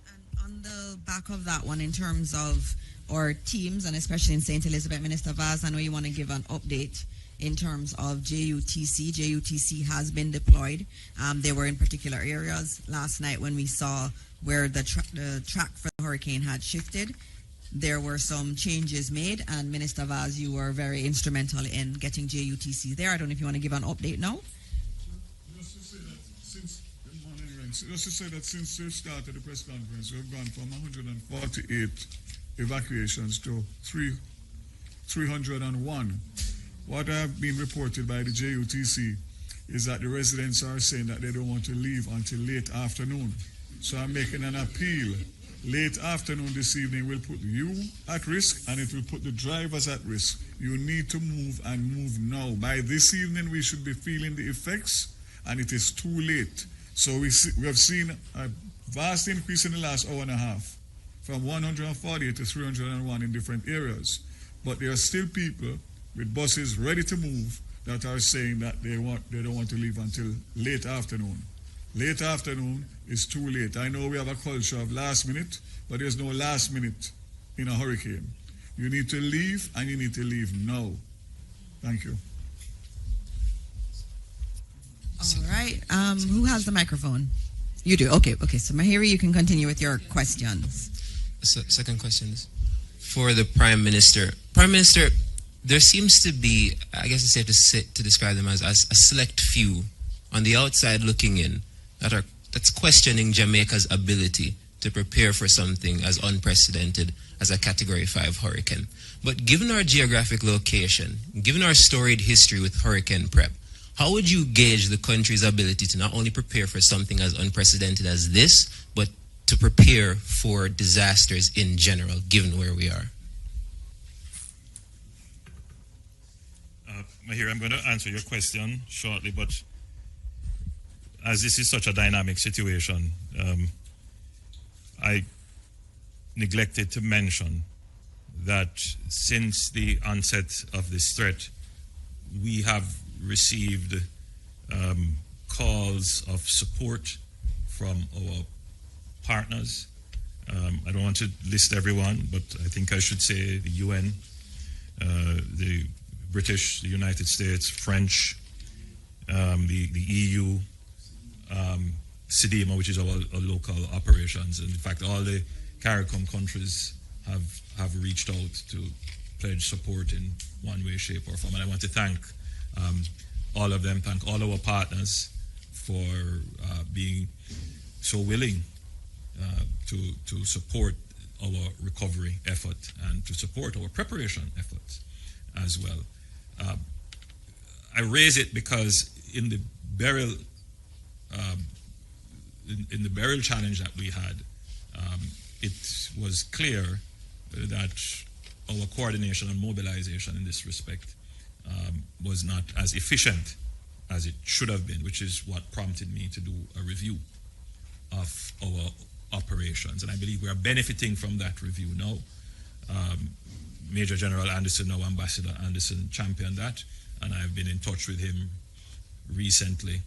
And on the back of that one, in terms of our teams, and especially in St. Elizabeth, Minister Vaz, I know you want to give an update in terms of JUTC. JUTC has been deployed. They were in particular areas. Last night when we saw where the track for the hurricane had shifted, there were some changes made, and Minister Vaz, you were very instrumental in getting JUTC there. I don't know if you want to give an update now. Just to say that since we started the press conference, we've gone from 148 evacuations to 301. What have been reported by the JUTC is that the residents are saying that they don't want to leave until late afternoon. So I'm making an appeal. Late afternoon this evening will put you at risk, and it will put the drivers at risk. You need to move, and move now. By this evening we should be feeling the effects, and it is too late. So we have seen a vast increase in the last hour and a half, from 148 to 301 in different areas. But there are still people with buses ready to move that are saying that they don't want to leave until late afternoon. Late afternoon is too late. I know we have a culture of last minute, but there's no last minute in a hurricane. You need to leave, and you need to leave now. Thank you. All right. Who has the microphone? You do. Okay. So Mahiri, you can continue with your questions. Second question is for the Prime Minister. Prime Minister, there seems to be, I guess it's safe to describe them as a select few on the outside looking in that's questioning Jamaica's ability to prepare for something as unprecedented as a Category 5 hurricane. But given our geographic location, given our storied history with hurricane prep, how would you gauge the country's ability to not only prepare for something as unprecedented as this, but to prepare for disasters in general, given where we are? Mahir, I'm going to answer your question shortly, but as this is such a dynamic situation, I neglected to mention that since the onset of this threat, we have received calls of support from our partners. I don't want to list everyone, but I think I should say the UN, the British, the United States, French, the EU, CDMA, which is our local operations. And in fact, all the CARICOM countries have reached out to pledge support in one way, shape, or form. And I want to thank all of them, thank all our partners for being so willing to support our recovery effort and to support our preparation efforts as well. I raise it because in the burial in the burial challenge that we had, it was clear that our coordination and mobilization in this respect was not as efficient as it should have been, which is what prompted me to do a review of our operations. And I believe we are benefiting from that review now. Major General Anderson, now Ambassador Anderson, championed that, and I've been in touch with him recently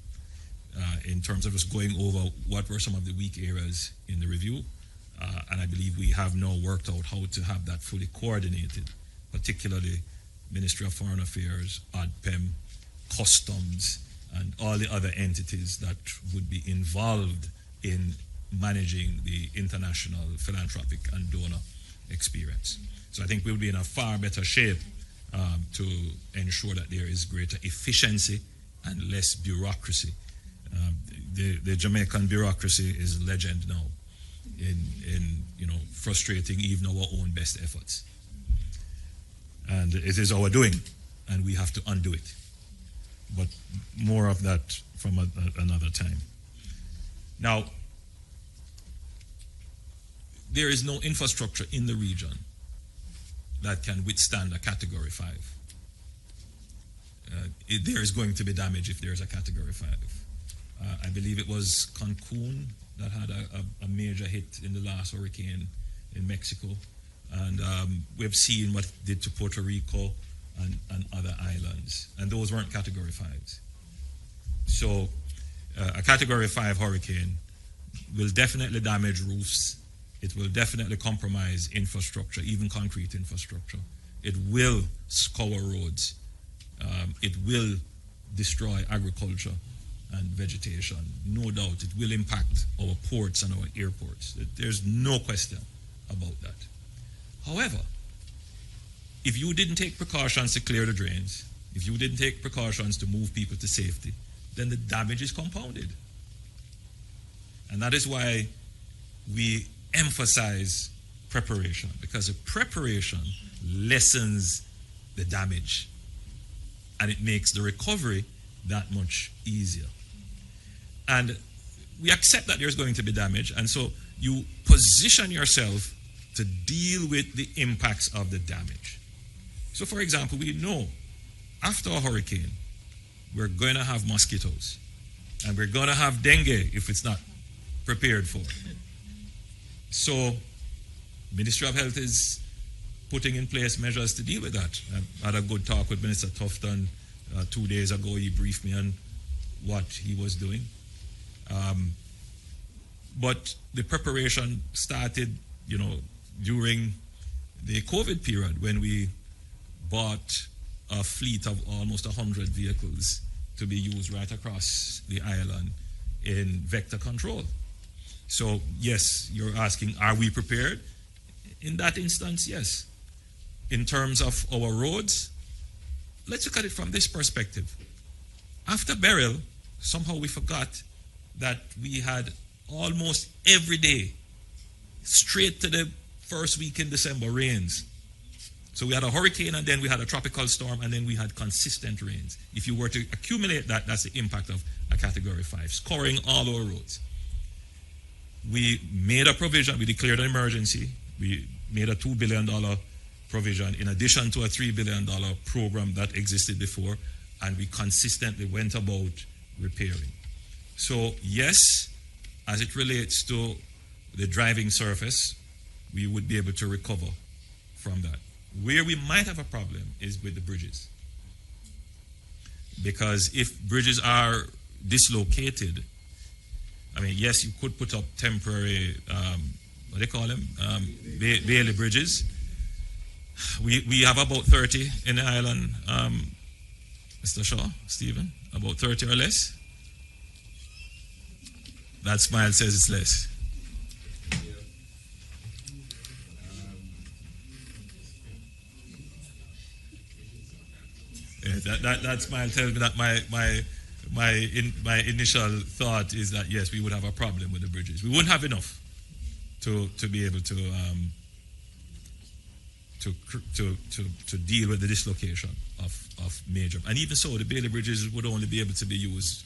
in terms of us going over what were some of the weak areas in the review. And I believe we have now worked out how to have that fully coordinated, particularly Ministry of Foreign Affairs, ADPEM, Customs, and all the other entities that would be involved in managing the international philanthropic and donor experience. So I think we'll be in a far better shape to ensure that there is greater efficiency and less bureaucracy. The Jamaican bureaucracy is legend now in frustrating even our own best efforts. And it is our doing, and we have to undo it. But more of that from another time. Now, there is no infrastructure in the region that can withstand a Category 5. There is going to be damage if there is a Category 5. I believe it was Cancun that had a major hit in the last hurricane in Mexico. And we've seen what it did to Puerto Rico and other islands. And those weren't Category 5s. So a Category 5 hurricane will definitely damage roofs. It will definitely compromise infrastructure, even concrete infrastructure. It will scour roads. It will destroy agriculture and vegetation. No doubt it will impact our ports and our airports. There's no question about that. However, if you didn't take precautions to clear the drains, if you didn't take precautions to move people to safety, then the damage is compounded. And that is why we emphasize preparation, because the preparation lessens the damage and it makes the recovery that much easier. And we accept that there's going to be damage, and so you position yourself to deal with the impacts of the damage. So for example, we know after a hurricane, we're going to have mosquitoes and we're going to have dengue if it's not prepared for. So Ministry of Health is putting in place measures to deal with that. I had a good talk with Minister Tufton 2 days ago. He briefed me on what he was doing. But the preparation started, during the COVID period when we bought a fleet of almost 100 vehicles to be used right across the island in vector control. So yes, you're asking, are we prepared? In that instance, yes. In terms of our roads, let's look at it from this perspective. After burial, somehow we forgot that we had almost every day, straight to the first week in December, rains. So we had a hurricane, and then we had a tropical storm, and then we had consistent rains. If you were to accumulate that, that's the impact of a Category 5, scoring all our roads. We made a provision, we declared an emergency, we made a $2 billion provision in addition to a $3 billion program that existed before, and we consistently went about repairing. So yes, as it relates to the driving surface, we would be able to recover from that. Where we might have a problem is with the bridges. Because if bridges are dislocated, I mean, yes, you could put up temporary, what do they call them? Bailey bridges. We have about 30 in the island, Mr. Shaw, Stephen, about 30 or less. That smile says it's less. Yeah, that smile tells me that my initial thought is that yes, we would have a problem with the bridges. We wouldn't have enough to be able to deal with the dislocation of major. And even so, the Bailey bridges would only be able to be used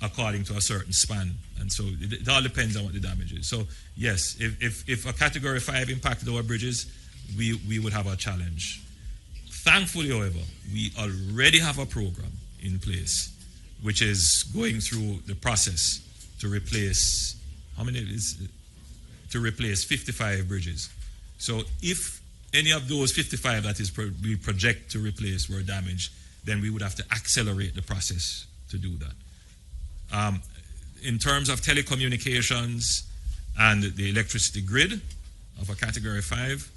according to a certain span. And so it all depends on what the damage is. So yes, if a category 5 impacted our bridges, we would have a challenge. Thankfully, however, we already have a program in place which is going through the process to replace, how many is it? To replace 55 bridges. So if any of those 55 that is we project to replace were damaged, then we would have to accelerate the process to do that. In terms of telecommunications and the electricity grid of a category 5,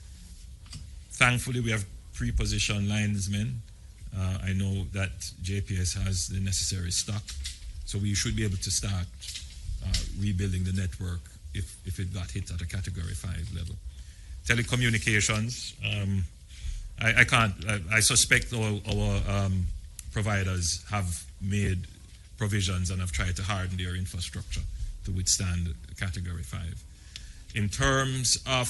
thankfully we have pre-positioned linesmen. I know that JPS has the necessary stock, so we should be able to start rebuilding the network if it got hit at a category 5 level. Telecommunications, I suspect our providers have made provisions and have tried to harden their infrastructure to withstand category 5. In terms of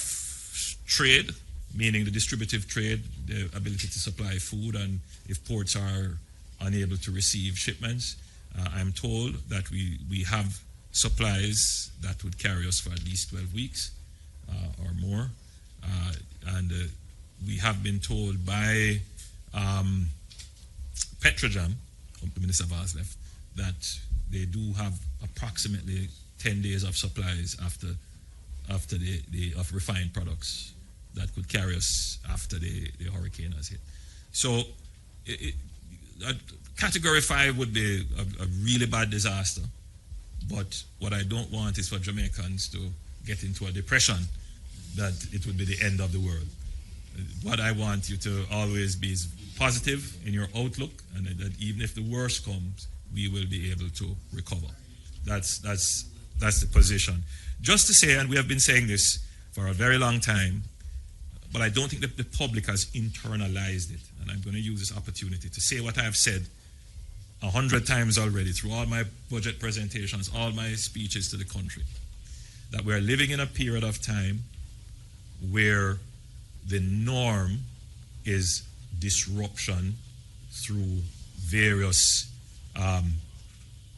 trade, meaning the distributive trade, the ability to supply food, and if ports are unable to receive shipments, I'm told that we have supplies that would carry us for at least 12 weeks or more. And we have been told by Petrojam, Minister Vaz left, that they do have approximately 10 days of supplies after of refined products that could carry us after the hurricane has hit. So category 5 would be a really bad disaster, but what I don't want is for Jamaicans to get into a depression that it would be the end of the world. What I want you to always be is positive in your outlook, and that even if the worst comes, we will be able to recover. That's the position. Just to say, and we have been saying this for a very long time, but I don't think that the public has internalized it. And I'm going to use this opportunity to say what I have said 100 times already through all my budget presentations, all my speeches to the country, that we're living in a period of time where the norm is disruption through various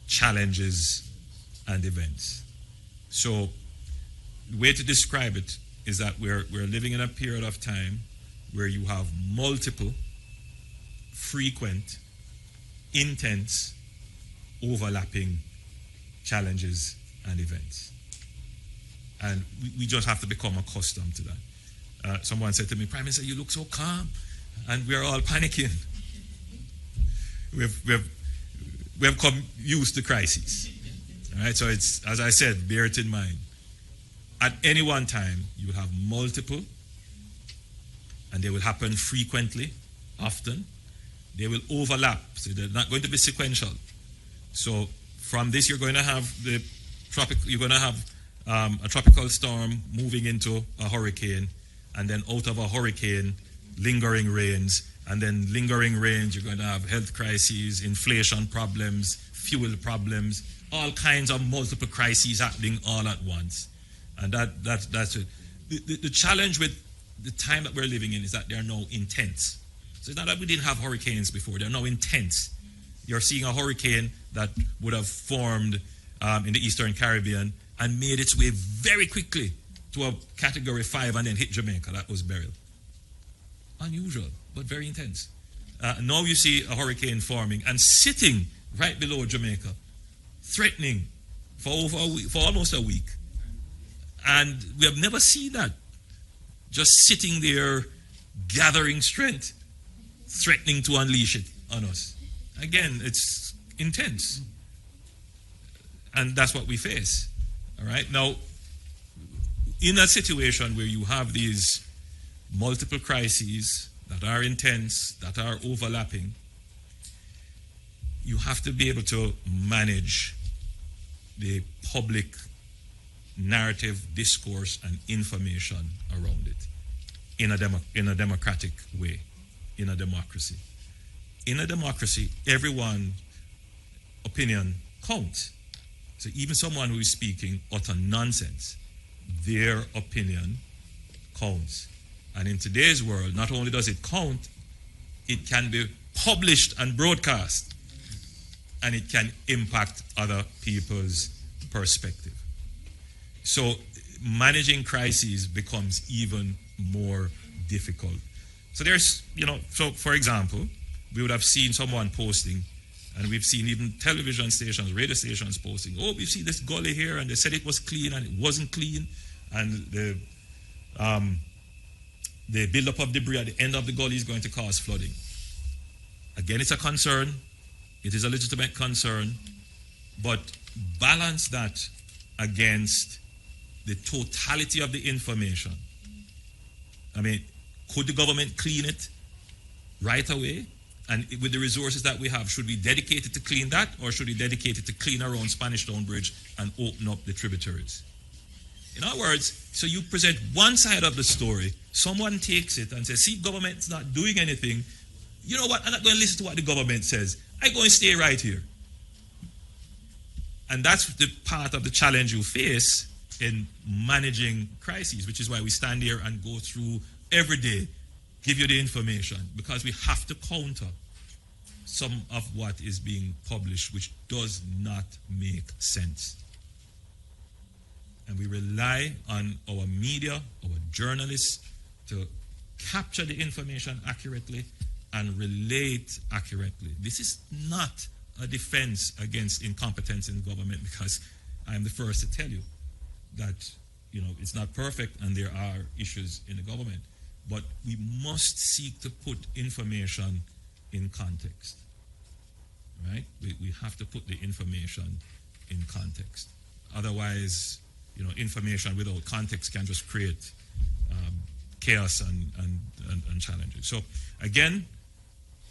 challenges and events. So the way to describe it is that we're living in a period of time where you have multiple, frequent, intense, overlapping challenges and events. And we just have to become accustomed to that. Someone said to me, Prime Minister, you look so calm, and we're all panicking. We have come used to crises. All right, so it's, as I said, bear it in mind. At any one time, you will have multiple, and they will happen frequently, often. They will overlap, so they're not going to be sequential. So from this, you're going to have a tropical storm moving into a hurricane, and then out of a hurricane, lingering rains, and then lingering rains, you're going to have health crises, inflation problems, fuel problems, all kinds of multiple crises happening all at once. And that's it. The challenge with the time that we're living in is that they are now intense. So it's not that we didn't have hurricanes before, they're now intense. You're seeing a hurricane that would have formed in the Eastern Caribbean and made its way very quickly to a category 5 and then hit Jamaica. That was burial. unusual, but very intense. Now you see a hurricane forming and sitting right below Jamaica, threatening for almost a week. And we have never seen that. Just sitting there, gathering strength, threatening to unleash it on us. Again, it's intense. And that's what we face. All right? Now, in a situation where you have these multiple crises that are intense, that are overlapping, you have to be able to manage the public narrative, discourse, and information around it in a democratic way, in a democracy. In a democracy, everyone's opinion counts. So even someone who is speaking utter nonsense, their opinion counts. And in today's world, not only does it count, it can be published and broadcast, and it can impact other people's perspective. So managing crises becomes even more difficult. So there's, so for example, we would have seen someone posting, and we've seen even television stations, radio stations posting, oh, we've seen this gully here, and they said it was clean, and it wasn't clean, and the buildup of debris at the end of the gully is going to cause flooding. Again, it's a concern. It is a legitimate concern, but balance that against the totality of the information. I mean, could the government clean it right away? And with the resources that we have, should we dedicate it to clean that, or should we dedicate it to clean our own Spanish Town Bridge and open up the tributaries? In other words, so you present one side of the story, someone takes it and says, see, government's not doing anything. You know what? I'm not going to listen to what the government says. I'm going to stay right here. And that's the part of the challenge you face in managing crises, which is why we stand here and go through every day, give you the information, because we have to counter some of what is being published, which does not make sense. And we rely on our media, our journalists, to capture the information accurately and relate accurately. This is not a defense against incompetence in government, because I am the first to tell you that it's not perfect and there are issues in the government. But we must seek to put information in context. Right? We have to put the information in context. Otherwise, information without context can just create chaos and challenges. So again,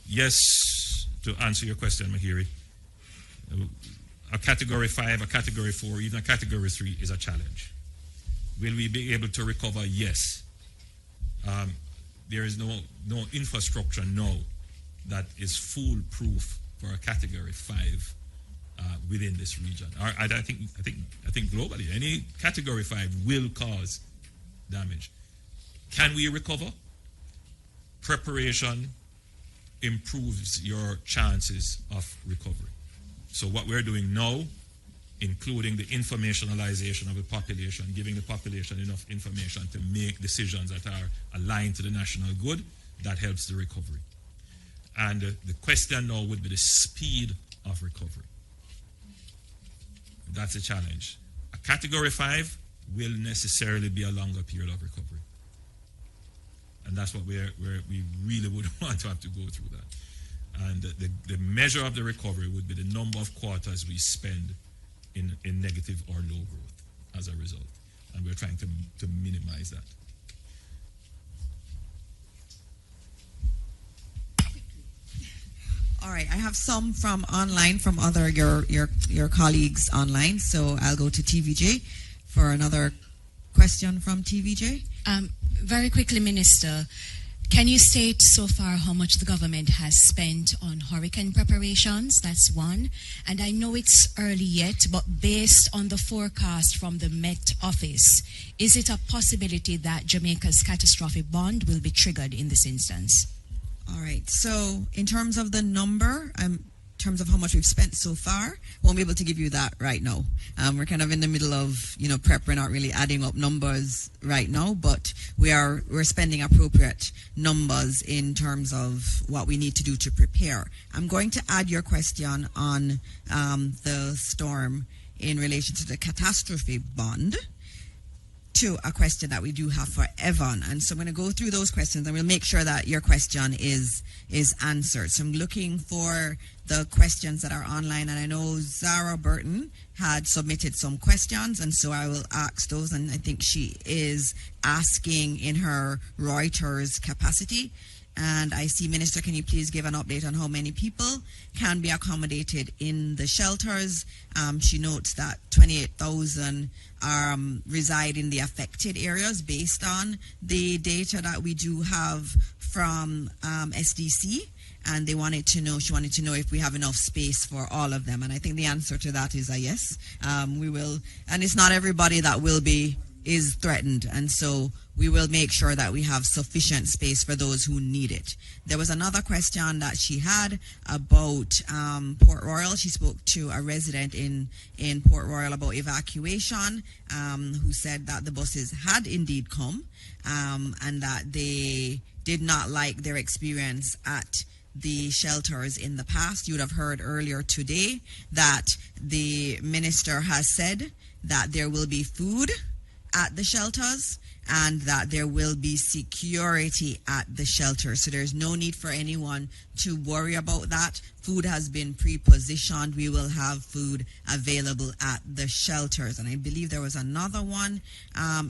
yes, to answer your question, Mahiri, a category 5, a category 4, even a category 3 is a challenge. Will we be able to recover? Yes. There is no infrastructure now that is foolproof for a category 5 within this region. I think globally, any category 5 will cause damage. Can we recover? Preparation improves your chances of recovery. So what we're doing now, including the informationalization of the population, giving the population enough information to make decisions that are aligned to the national good, that helps the recovery. And the question now would be the speed of recovery. That's a challenge. A category 5 will necessarily be a longer period of recovery. And that's what we really would want to have to go through that. And the measure of the recovery would be the number of quarters we spend in negative or low growth as a result. And we're trying to minimize that. All right, I have some from online, from other your colleagues online. So I'll go to TVJ for another question from TVJ. Very quickly, Minister, can you state so far how much the government has spent on hurricane preparations? That's one. And I know it's early yet, but based on the forecast from the Met Office, is it a possibility that Jamaica's catastrophic bond will be triggered in this instance? All right. So in terms of the number, terms of how much we've spent so far, won't be able to give you that right now. We're kind of in the middle of, prep. We're not really adding up numbers right now, but we're spending appropriate numbers in terms of what we need to do to prepare. I'm going to add your question on the storm in relation to the catastrophe bond to a question that we do have for Evan. And so I'm going to go through those questions and we'll make sure that your question is answered. So I'm looking for the questions that are online, and I know Zara Burton had submitted some questions, and so I will ask those, and I think she is asking in her Reuters capacity. And I see, Minister, can you please give an update on how many people can be accommodated in the shelters? She notes that 28,000 reside in the affected areas based on the data that we do have from SDC. And she wanted to know if we have enough space for all of them. And I think the answer to that is a yes. We will, and it's not everybody that is threatened. And so we will make sure that we have sufficient space for those who need it. There was another question that she had about Port Royal. She spoke to a resident in Port Royal about evacuation, who said that the buses had indeed come, and that they did not like their experience at the shelters in the past. You would have heard earlier today that the minister has said that there will be food at the shelters and that there will be security at the shelter. So there's no need for anyone to worry about that. Food has been pre-positioned. We will have food available at the shelters. And I believe there was another one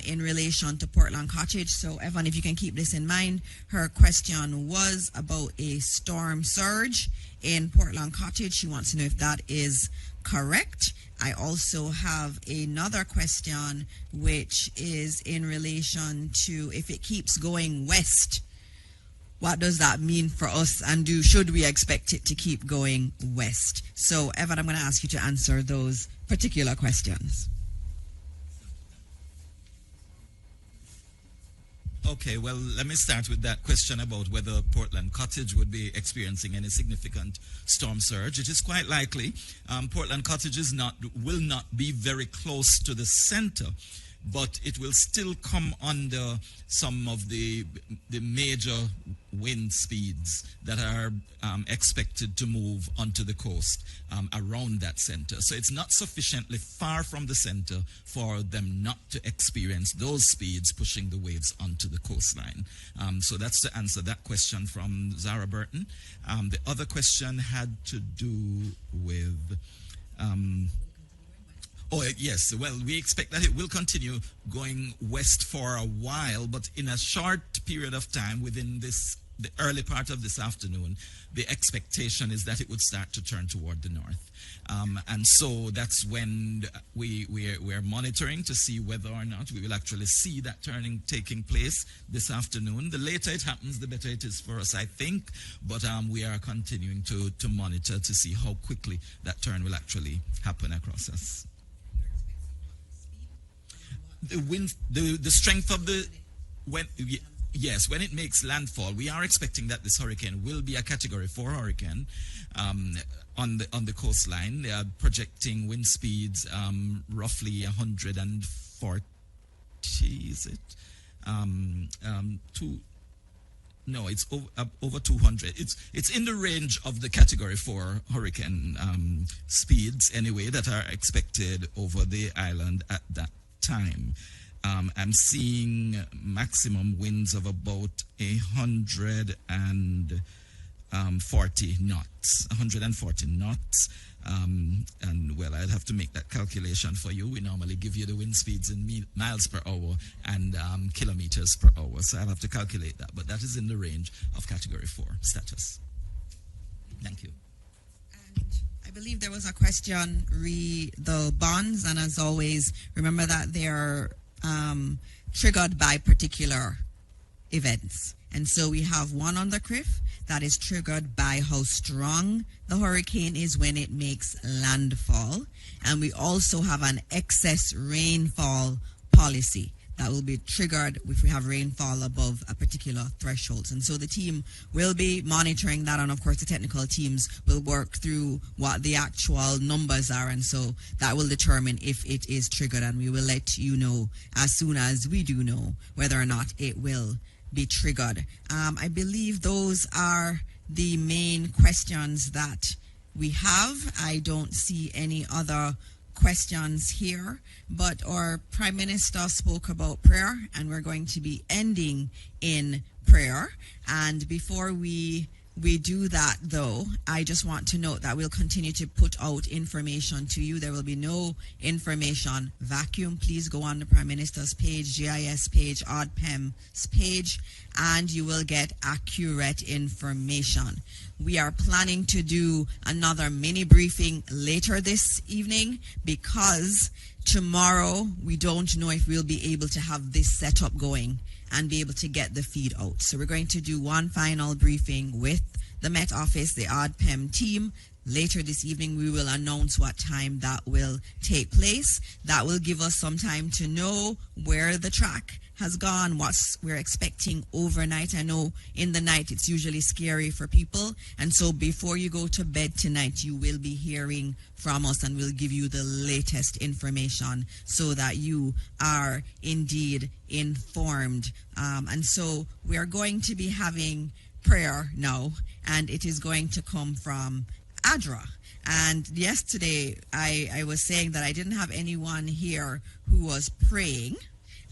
in relation to Portland Cottage. So Evan, if you can keep this in mind, her question was about a storm surge in Portland Cottage. She wants to know if that is correct. I also have another question, which is in relation to if it keeps going west, what does that mean for us, and should we expect it to keep going west? So, Evan, I'm going to ask you to answer those particular questions. Okay, well, let me start with that question about whether Portland Cottage would be experiencing any significant storm surge. It is quite likely. Portland Cottage will not be very close to the center, but it will still come under some of the major wind speeds that are expected to move onto the coast around that center. So it's not sufficiently far from the center for them not to experience those speeds pushing the waves onto the coastline. So that's to answer that question from Zara Burton. The other question had to do with... yes. Well, we expect that it will continue going west for a while, but in a short period of time, within the early part of this afternoon, the expectation is that it would start to turn toward the north. And so that's when we're monitoring to see whether or not we will actually see that turning taking place this afternoon. The later it happens, the better it is for us, I think. But we are continuing to monitor to see how quickly that turn will actually happen across us. The wind, the strength of when it makes landfall, we are expecting that this hurricane will be a Category 4 hurricane on the coastline. They are projecting wind speeds roughly 140. Is it? It's over 200. It's in the range of the Category 4 hurricane speeds anyway that are expected over the island at that time. I'm seeing maximum winds of about 140 knots. 140 knots. And well, I'd have to make that calculation for you. We normally give you the wind speeds in miles per hour and kilometers per hour. So I'll have to calculate that. But that is in the range of Category 4 status. Thank you. I believe there was a question the bonds, and as always, remember that they're triggered by particular events. And so we have one on the CRIF that is triggered by how strong the hurricane is when it makes landfall. And we also have an excess rainfall policy that will be triggered if we have rainfall above a particular threshold. And so the team will be monitoring that, and of course the technical teams will work through what the actual numbers are, and so that will determine if it is triggered, and we will let you know as soon as we do know whether or not it will be triggered. I believe those are the main questions that we have. I don't see any other questions here, but our Prime Minister spoke about prayer, and we're going to be ending in prayer. And before we do that, though, I just want to note that we'll continue to put out information to you. There will be no information vacuum. Please go on the Prime Minister's page, GIS page, ODPEM's page, and you will get accurate information. We are planning to do another mini briefing later this evening because tomorrow we don't know if we'll be able to have this setup going and be able to get the feed out. So we're going to do one final briefing with the Met Office, the ODPEM team. Later this evening, we will announce what time that will take place. That will give us some time to know where the track has gone, what we're expecting overnight. I know in the night it's usually scary for people, and so before you go to bed tonight, you will be hearing from us, and we'll give you the latest information so that you are indeed informed. And so we are going to be having prayer now, and it is going to come from AHORA. And yesterday I was saying that I didn't have anyone here who was praying,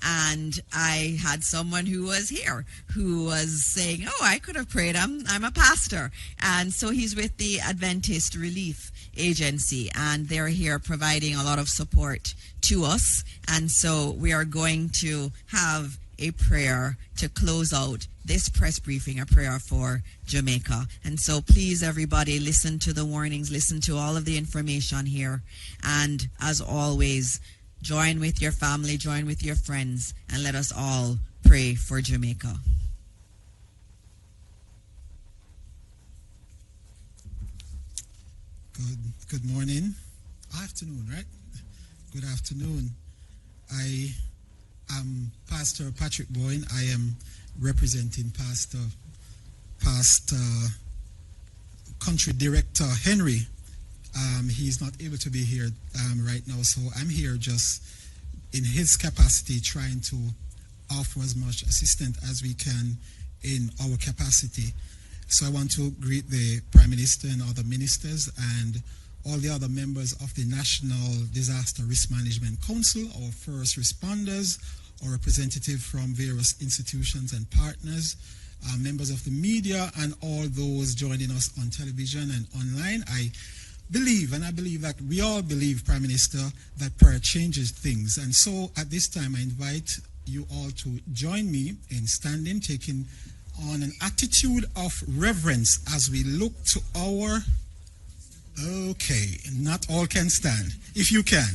and I had someone who was here who was saying, oh, I could have prayed. I'm a pastor. And so he's with the Adventist Relief Agency, and they're here providing a lot of support to us. And so we are going to have a prayer to close out this press briefing, a prayer for Jamaica. And so please, everybody, listen to the warnings, listen to all of the information here. And as always, join with your family, join with your friends, and let us all pray for Jamaica. Good morning. Afternoon, right? Good afternoon. I am Pastor Patrick Boyne. I am representing Pastor Country Director Henry. He's not able to be here right now, so I'm here just in his capacity trying to offer as much assistance as we can in our capacity. So I want to greet the Prime Minister and other ministers and all the other members of the National Disaster Risk Management Council, our first responders, our representatives from various institutions and partners, members of the media, and all those joining us on television and online. I believe that we all believe, Prime Minister, that prayer changes things. And so at this time, I invite you all to join me in standing, taking on an attitude of reverence as we look to our... Okay, not all can stand. If you can,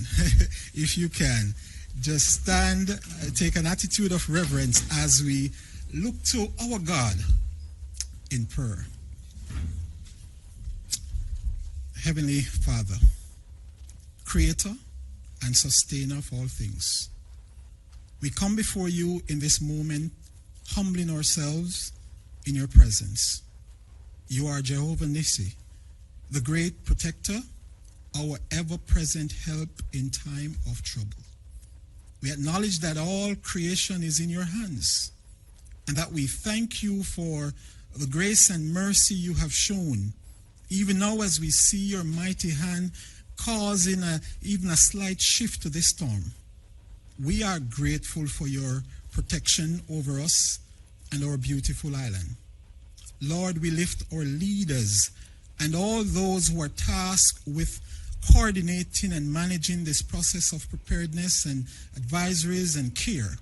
if you can, just stand, take an attitude of reverence as we look to our God in prayer. Heavenly Father, Creator and Sustainer of all things, we come before you in this moment, humbling ourselves in your presence. You are Jehovah Nissi, the great protector, our ever-present help in time of trouble. We acknowledge that all creation is in your hands, and that we thank you for the grace and mercy you have shown, even now as we see your mighty hand causing even a slight shift to this storm. We are grateful for your protection over us and our beautiful island. Lord, we lift our leaders and all those who are tasked with coordinating and managing this process of preparedness and advisories and care.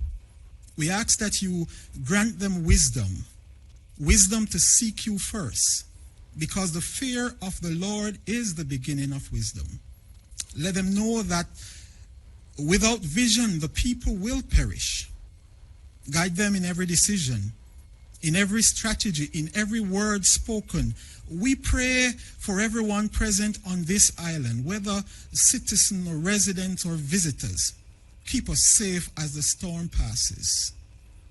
We ask that you grant them wisdom to seek you first, because the fear of the Lord is the beginning of wisdom. Let them know that without vision, the people will perish. Guide them in every decision, in every strategy, in every word spoken. We pray for everyone present on this island, whether citizen or resident or visitors. Keep us safe as the storm passes.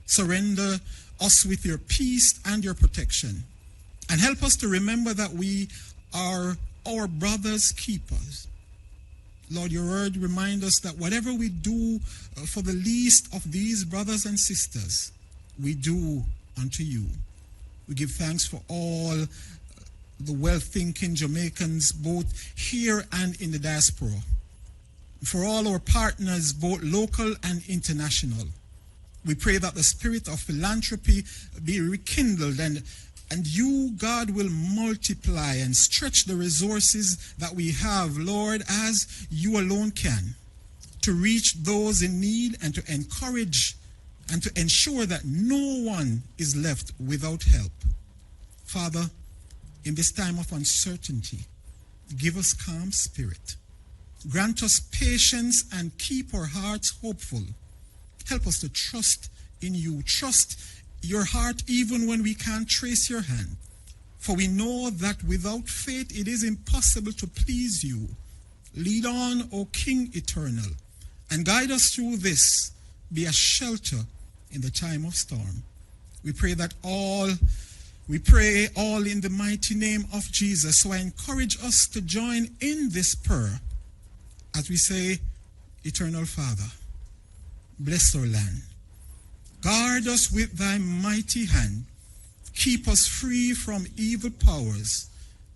Surrender us with your peace and your protection. And help us to remember that we are our brother's keepers. Lord, your word reminds us that whatever we do for the least of these brothers and sisters, we do unto you. We give thanks for all the well-thinking Jamaicans, both here and in the diaspora. For all our partners, both local and international. We pray that the spirit of philanthropy be rekindled and you, God, will multiply and stretch the resources that we have, Lord, as you alone can, to reach those in need and to encourage and to ensure that no one is left without help. Father, in this time of uncertainty, give us calm spirit. Grant us patience and keep our hearts hopeful. Help us to trust in you. Trust your heart even when we can't trace your hand. For we know that without faith it is impossible to please you. Lead on, O King eternal, and guide us through this. Be a shelter in the time of storm. We pray all in the mighty name of Jesus. So I encourage us to join in this prayer as we say, Eternal Father, bless our land. Guard us with thy mighty hand. Keep us free from evil powers.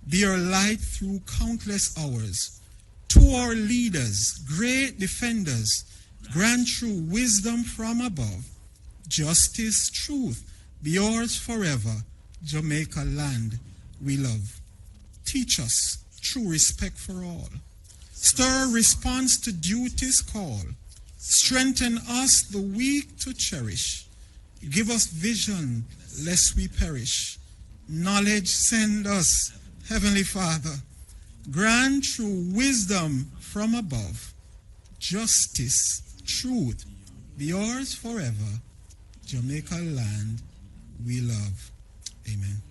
Be our light through countless hours. To our leaders, great defenders, grant true wisdom from above. Justice, truth, be yours forever. Jamaica land we love. Teach us true respect for all. Stir response to duty's call. Strengthen us the weak to cherish. Give us vision lest we perish. Knowledge send us, Heavenly Father. Grant true wisdom from above. Justice, truth, be yours forever. Jamaica land we love. Amen.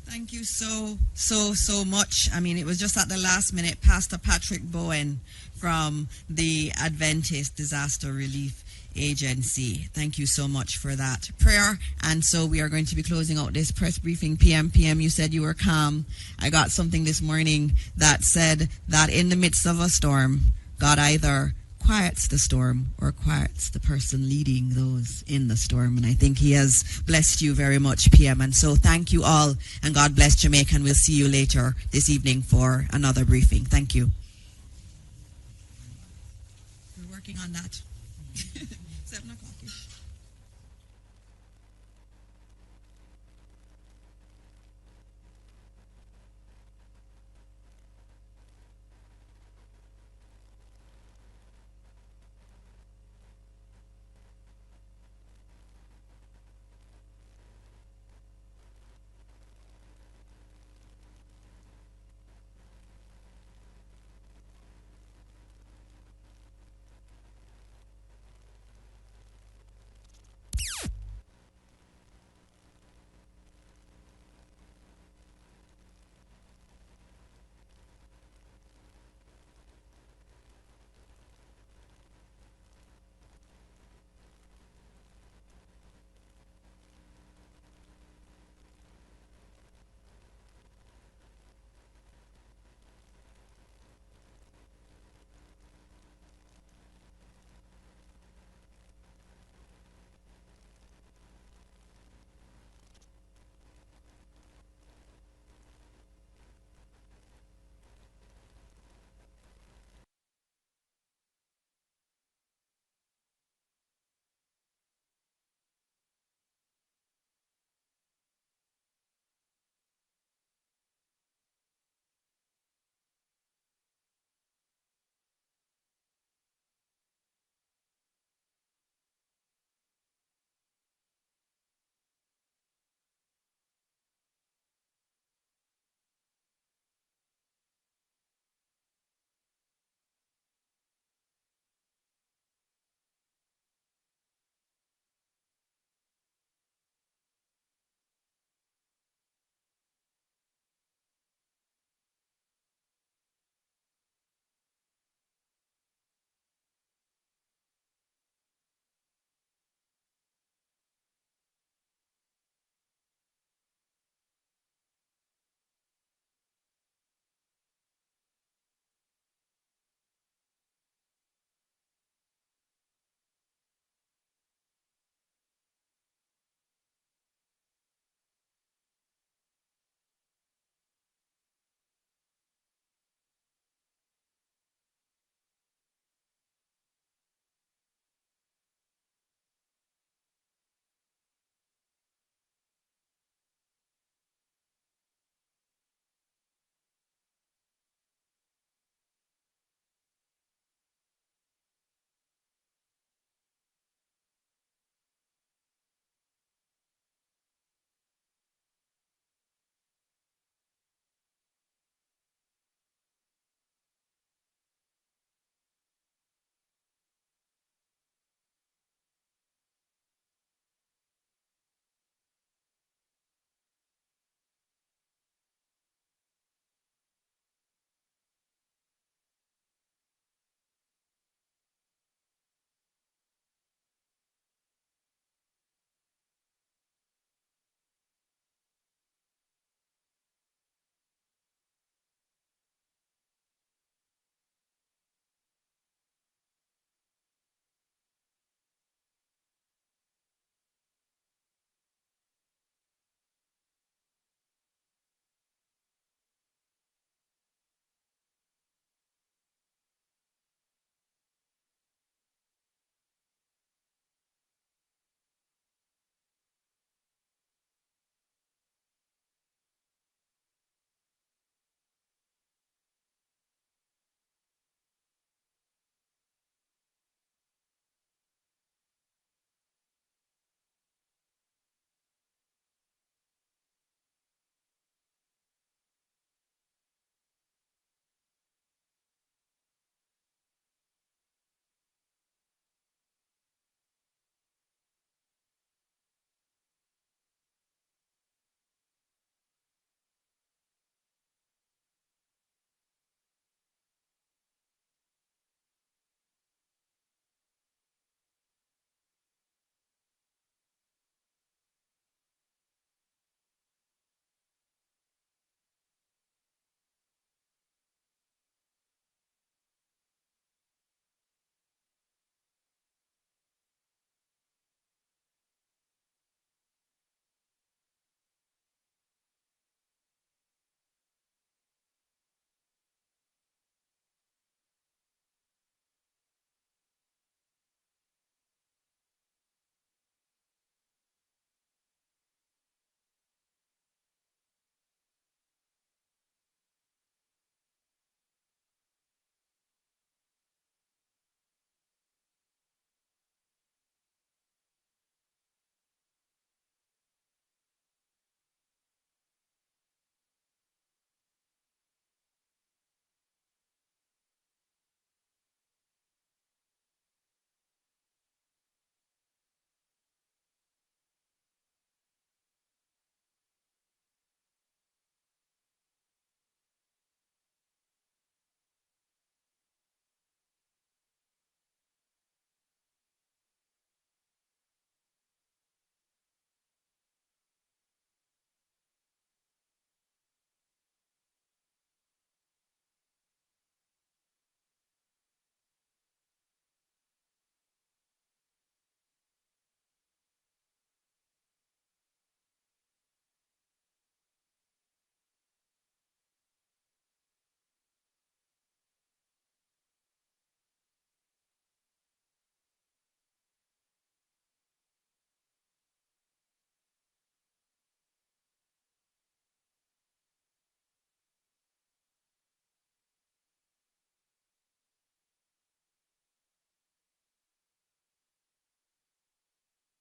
Thank you so much. I mean, it was just at the last minute. Pastor Patrick Bowen from the Adventist Disaster Relief Agency. Thank you so much for that prayer. And so we are going to be closing out this press briefing. PM, you said you were calm. I got something this morning that said that in the midst of a storm, God either quiets the storm or quiets the person leading those in the storm. And I think he has blessed you very much, PM. And so thank you all, and God bless Jamaica, and we'll see you later this evening for another briefing. Thank you. We're working on that.